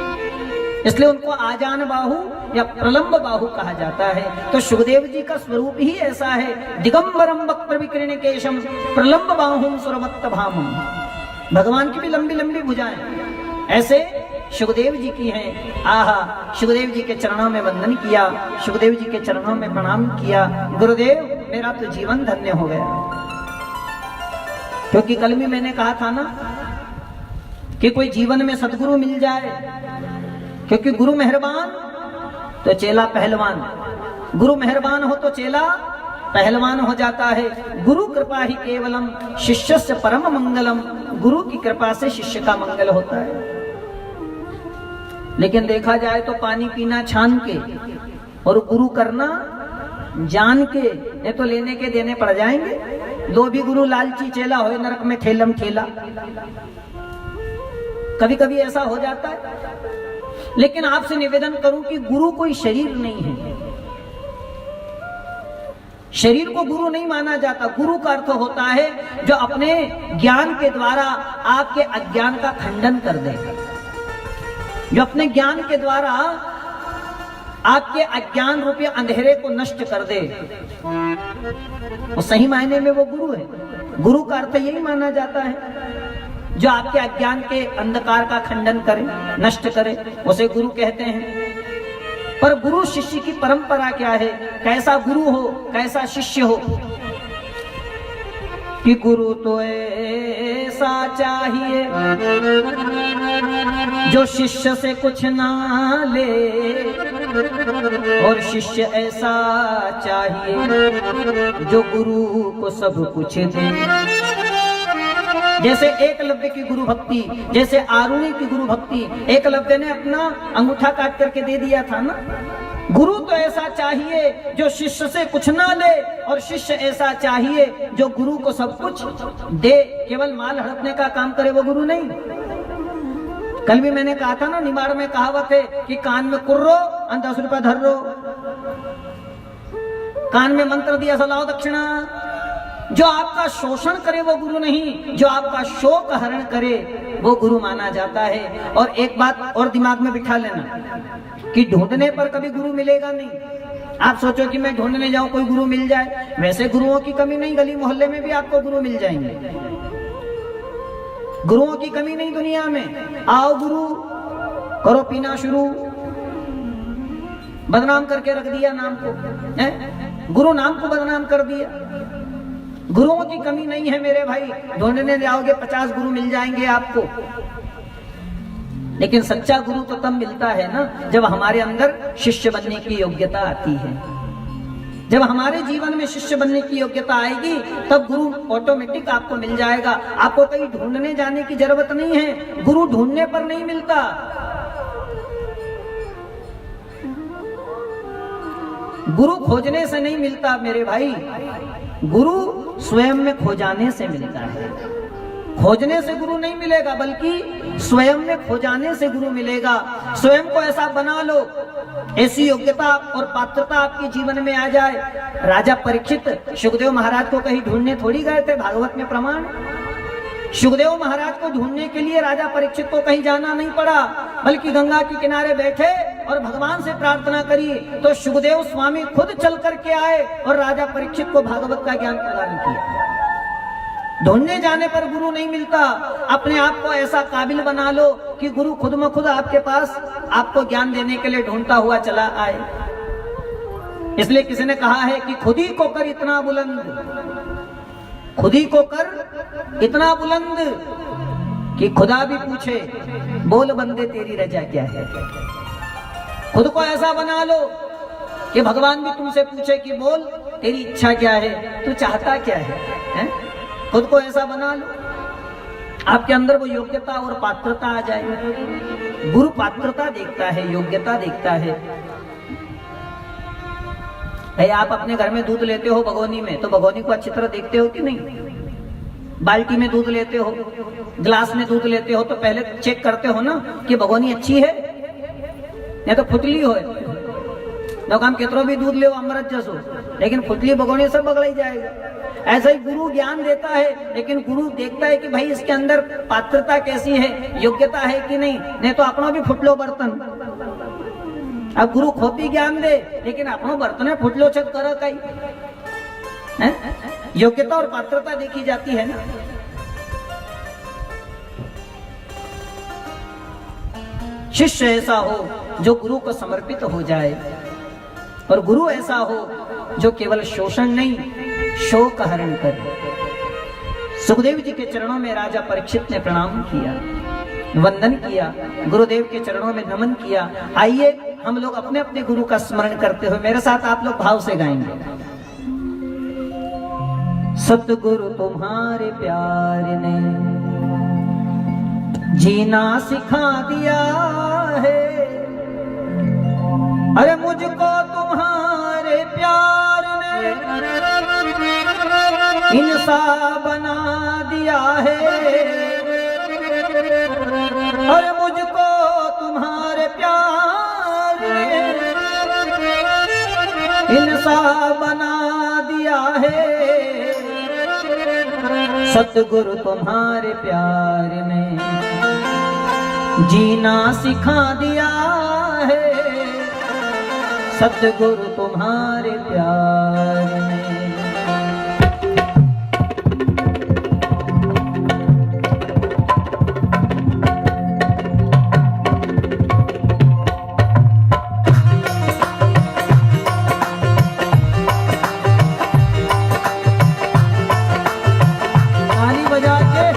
इसलिए उनको आजान बाहु या प्रलंब बाहु कहा जाता है। तो सुखदेव जी का स्वरूप ही ऐसा है, दिगंबरम वक्त्र विकीर्ण केशम प्रलंब बाहुम सुरवत्त भामम। भगवान की भी लंबी लंबी भुजाएं ऐसे सुखदेव जी की हैं। आहा, सुखदेव जी के चरणों में वंदन किया, सुखदेव जी के चरणों में प्रणाम किया, गुरुदेव मेरा तो जीवन धन्य हो गया। क्योंकि कल भी मैंने कहा था ना कि कोई जीवन में सदगुरु मिल जाए, क्योंकि गुरु मेहरबान तो चेला पहलवान, गुरु मेहरबान हो तो चेला पहलवान हो जाता है। गुरु कृपा ही केवलम शिष्यस्य परम मंगलम, गुरु की कृपा से शिष्य का मंगल होता है। लेकिन देखा जाए तो पानी पीना छान के और गुरु करना जान के, ये तो लेने के देने पड़ जाएंगे। दो भी गुरु लालची चेला होए नरक में ठेलम ठेला, कभी कभी ऐसा हो जाता है। लेकिन आपसे निवेदन करूं कि गुरु कोई शरीर नहीं है, शरीर को गुरु नहीं माना जाता। गुरु का अर्थ होता है जो अपने ज्ञान के द्वारा आपके अज्ञान का खंडन कर दे, जो अपने ज्ञान के द्वारा आपके अज्ञान रूपी अंधेरे को नष्ट कर दे, वो सही मायने में वो गुरु है। गुरु का अर्थ यही माना जाता है जो आपके अज्ञान के अंधकार का खंडन करे, नष्ट करे, उसे गुरु कहते हैं। पर गुरु शिष्य की परंपरा क्या है, कैसा गुरु हो कैसा शिष्य हो, कि गुरु तो ऐसा चाहिए जो शिष्य से कुछ ना ले, और शिष्य ऐसा चाहिए जो गुरु को सब कुछ दे। जैसे एकलव्य की गुरु भक्ति, जैसे आरुणि की गुरु भक्ति, एकलव्य ने अपना अंगूठा काट करके दे दिया था ना। गुरु तो ऐसा चाहिए जो शिष्य से कुछ ना ले, और शिष्य ऐसा चाहिए जो गुरु को सब कुछ दे। केवल माल हड़पने का काम करे वो गुरु नहीं। कल भी मैंने कहा था ना, निमाड़ में कहावत है कि कान में कुर्रो 10 रुपया धर रो, कान में मंत्र दिया सलाओ दक्षिणा। जो आपका शोषण करे वो गुरु नहीं, जो आपका शोक हरण करे वो गुरु माना जाता है। और एक बात और दिमाग में बिठा लेना कि ढूंढने पर कभी गुरु मिलेगा नहीं। आप सोचो कि मैं ढूंढने जाऊं कोई गुरु मिल जाए, वैसे गुरुओं की कमी नहीं, गली मोहल्ले में भी आपको गुरु मिल जाएंगे। गुरुओं की कमी नहीं दुनिया में। आओ गुरु, करो पीना शुरू, बदनाम करके रख दिया नाम को, गुरु नाम को बदनाम कर दिया। गुरुओं की कमी नहीं है मेरे भाई, ढूंढने जाओगे 50 गुरु मिल जाएंगे आपको। लेकिन सच्चा गुरु तो तब मिलता है ना जब हमारे अंदर शिष्य बनने की योग्यता आती है। जब हमारे जीवन में शिष्य बनने की योग्यता आएगी तब गुरु ऑटोमेटिक आपको मिल जाएगा। आपको कहीं ढूंढने जाने की जरूरत नहीं है, गुरु ढूंढने पर नहीं मिलता। गुरु खोजने से नहीं मिलता मेरे भाई, गुरु स्वयं में खो जाने से मिलता है। खोजने से गुरु नहीं मिलेगा, बल्कि स्वयं में खो जाने से गुरु मिलेगा। स्वयं को ऐसा बना लो, ऐसी योग्यता और पात्रता आपके जीवन में आ जाए। राजा परीक्षित सुखदेव महाराज को कहीं ढूंढने थोड़ी गए थे, भागवत में प्रमाण। सुखदेव महाराज को ढूंढने के लिए राजा परीक्षित को कहीं जाना नहीं पड़ा, बल्कि गंगा के किनारे बैठे और भगवान से प्रार्थना करी तो सुखदेव स्वामी खुद चल करके आए और राजा परीक्षित को भागवत का ज्ञान प्रदान किया। ढूंढने जाने पर गुरु नहीं मिलता। अपने आप को ऐसा काबिल बना लो कि गुरु खुद में खुद आपके पास आपको ज्ञान देने के लिए ढूंढता हुआ चला आए। इसलिए किसी ने कहा है कि खुद ही को कर इतना बुलंद, खुद ही को कर इतना बुलंद कि खुदा भी पूछे बोल बंदे तेरी रजा क्या है। खुद को ऐसा बना लो कि भगवान भी तुमसे पूछे कि बोल तेरी इच्छा क्या है, तू चाहता क्या है? खुद को ऐसा बना लो, आपके अंदर वो योग्यता और पात्रता आ जाए। गुरु पात्रता देखता है, योग्यता देखता है। भाई आप अपने घर में दूध लेते हो भगोनी में, तो भगोनी को अच्छी तरह देखते हो कि नहीं? बाल्टी में दूध लेते हो, गिलास में दूध लेते हो, तो पहले चेक करते हो ना कि भगोनी अच्छी है नहीं तो फुटली हो काम केतरो भी दूध ले अमृत जसो, लेकिन फुटली बगोने सब बगड़ जाएगा। ऐसा ही गुरु ज्ञान देता है, लेकिन गुरु देखता है कि भाई इसके अंदर पात्रता कैसी है, योग्यता है कि नहीं तो अपना भी फुटलो बर्तन। अब गुरु खोटी ज्ञान दे, लेकिन अपनो बर्तन फुटलो छत कर कई, योग्यता और पात्रता देखी जाती है ना। शिष्य ऐसा हो जो गुरु को समर्पित हो जाए, और गुरु ऐसा हो जो केवल शोषण नहीं शोक हरण करे। सुखदेव जी के चरणों में राजा परीक्षित ने प्रणाम किया, वंदन किया, गुरुदेव के चरणों में नमन किया। आइए हम लोग अपने अपने गुरु का स्मरण करते हुए मेरे साथ आप लोग भाव से गाएंगे। सतगुरु तुम्हारे प्यार ने जीना सिखा दिया है, अरे मुझको तुम्हारे प्यार ने इंसान बना दिया है, अरे मुझको तुम्हारे प्यार ने इंसान बना दिया है। सतगुरु तुम्हारे प्यार ने जीना सिखा दिया है, सतगुरु तुम्हारे प्यार में। ताली बजा के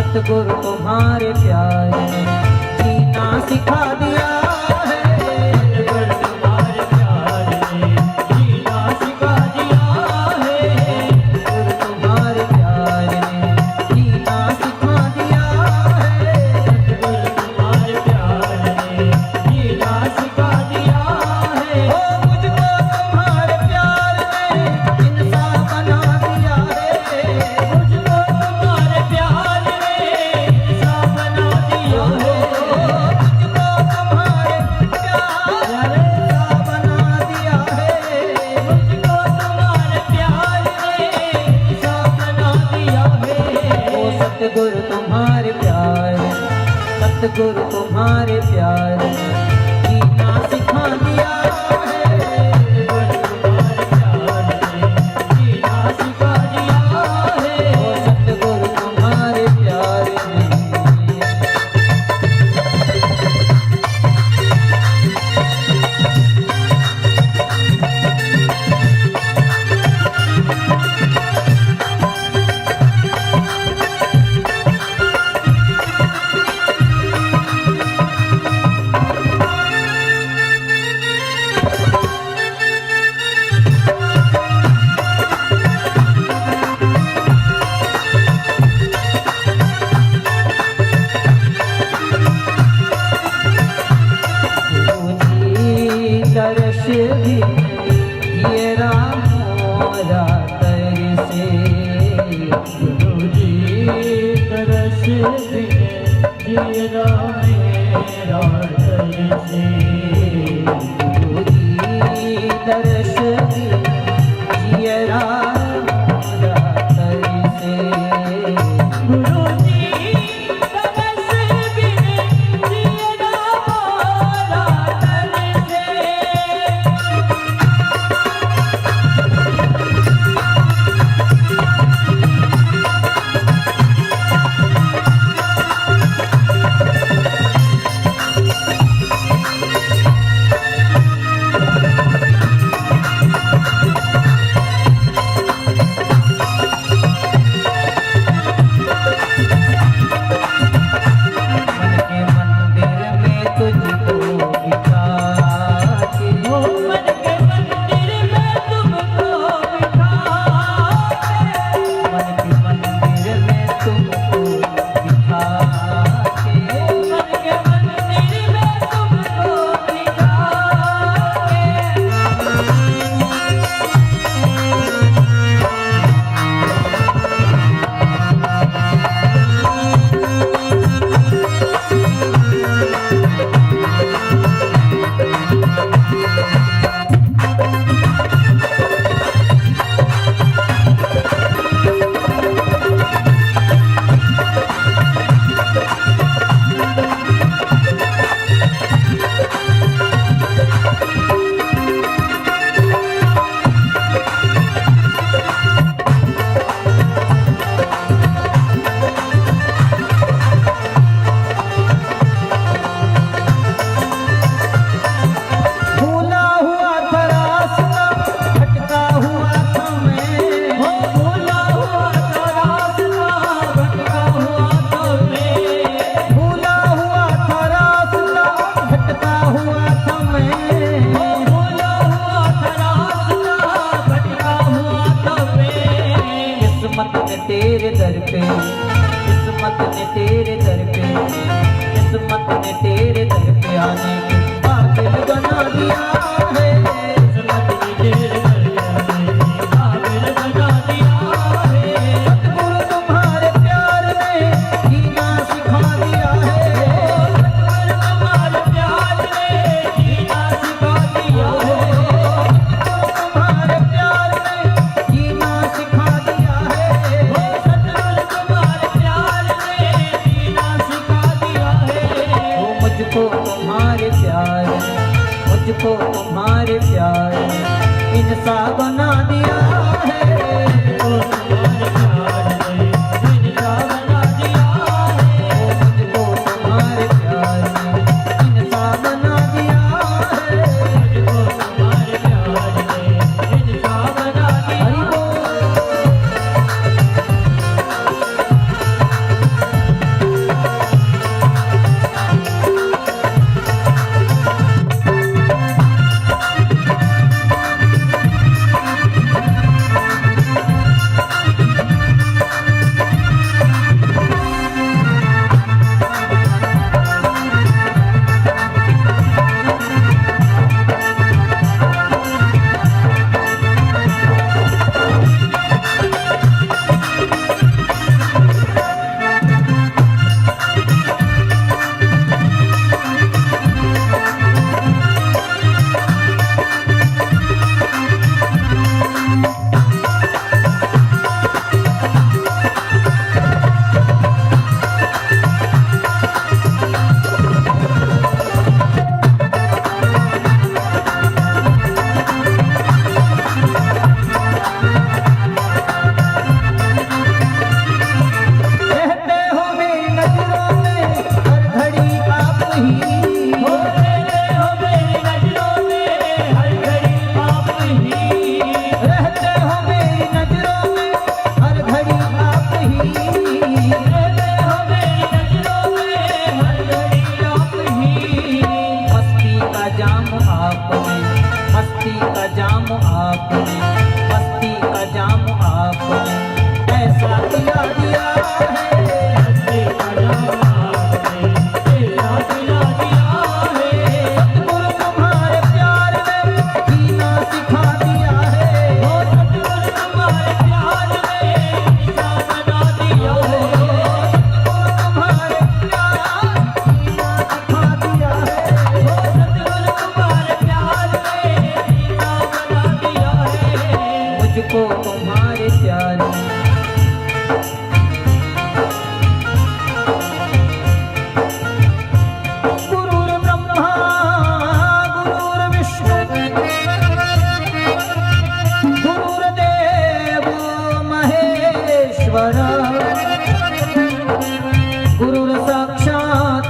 सतगुरु तुम्हारे प्यार जीना सिखा दिया है, सतगुरु तुम्हारे प्यार जीना सिखा दिया है, सतगुरु तुम्हारे प्यार जीना सिखा दिया है, सतगुरु तुम्हारे प्यार जीना सिखा दिया है। ओ मुझको तुम्हारे प्यार ने इंसान बना दिया है, मुझको तुम्हारे प्यार सतगुरु तुम्हारे प्यार, सतगुरु तुम्हारे प्यार जीना सिखा दिया है, सतगुरु तुम्हारे प्यार जीना सिखा दिया है, सतगुरु तुम्हारे प्यार दर्श दिया तुम्हारे प्यार ने इंसा बना दिया है।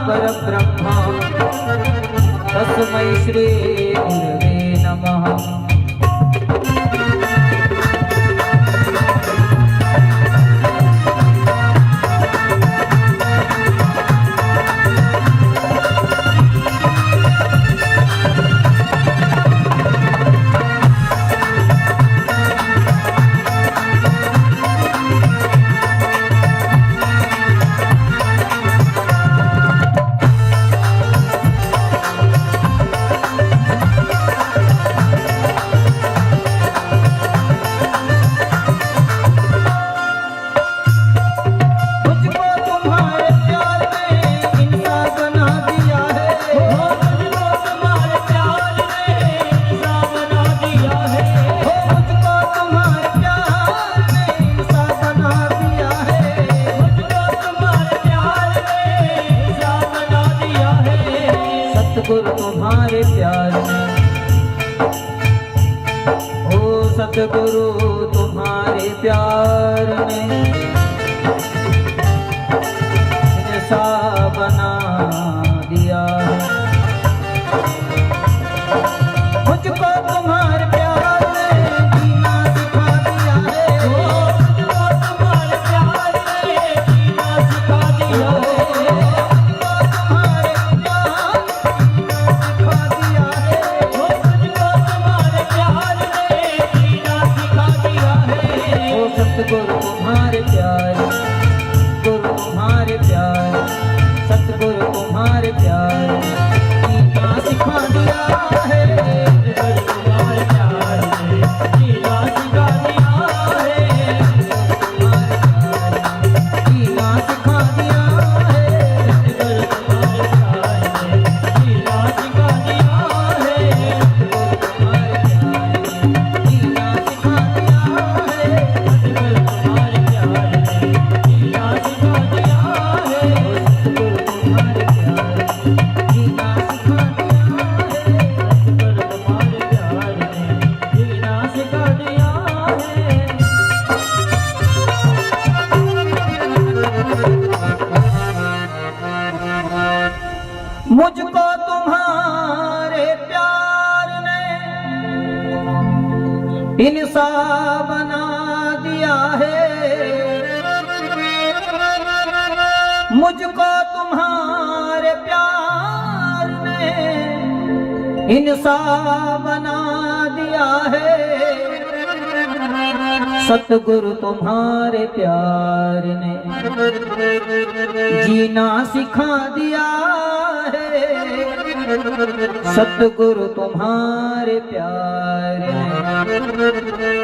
परब्रह्मा तस्मै श्री गुरवे नमः। सतगुरु तुम्हारे प्यार में, ओ सतगुरु तुम्हारे प्यार में ऐसा बना दिया है। मुझको तुम्हारे प्यार ने जीना सिखा दिया है। मुझको तुम्हारे प्यार ने जीना सिखा दिया है। सतगुरु तुम्हारे प्यार, गुरु तुम्हारे प्यार, सतगुरु तुम्हारे प्यार जीना सिखा दिया है। इंसा बना दिया है, मुझको तुम्हारे प्यार ने इंसा बना दिया है, सतगुरु तुम्हारे प्यार ने जीना सिखा दिया है, सतगुरु तुम्हारे प्यार ने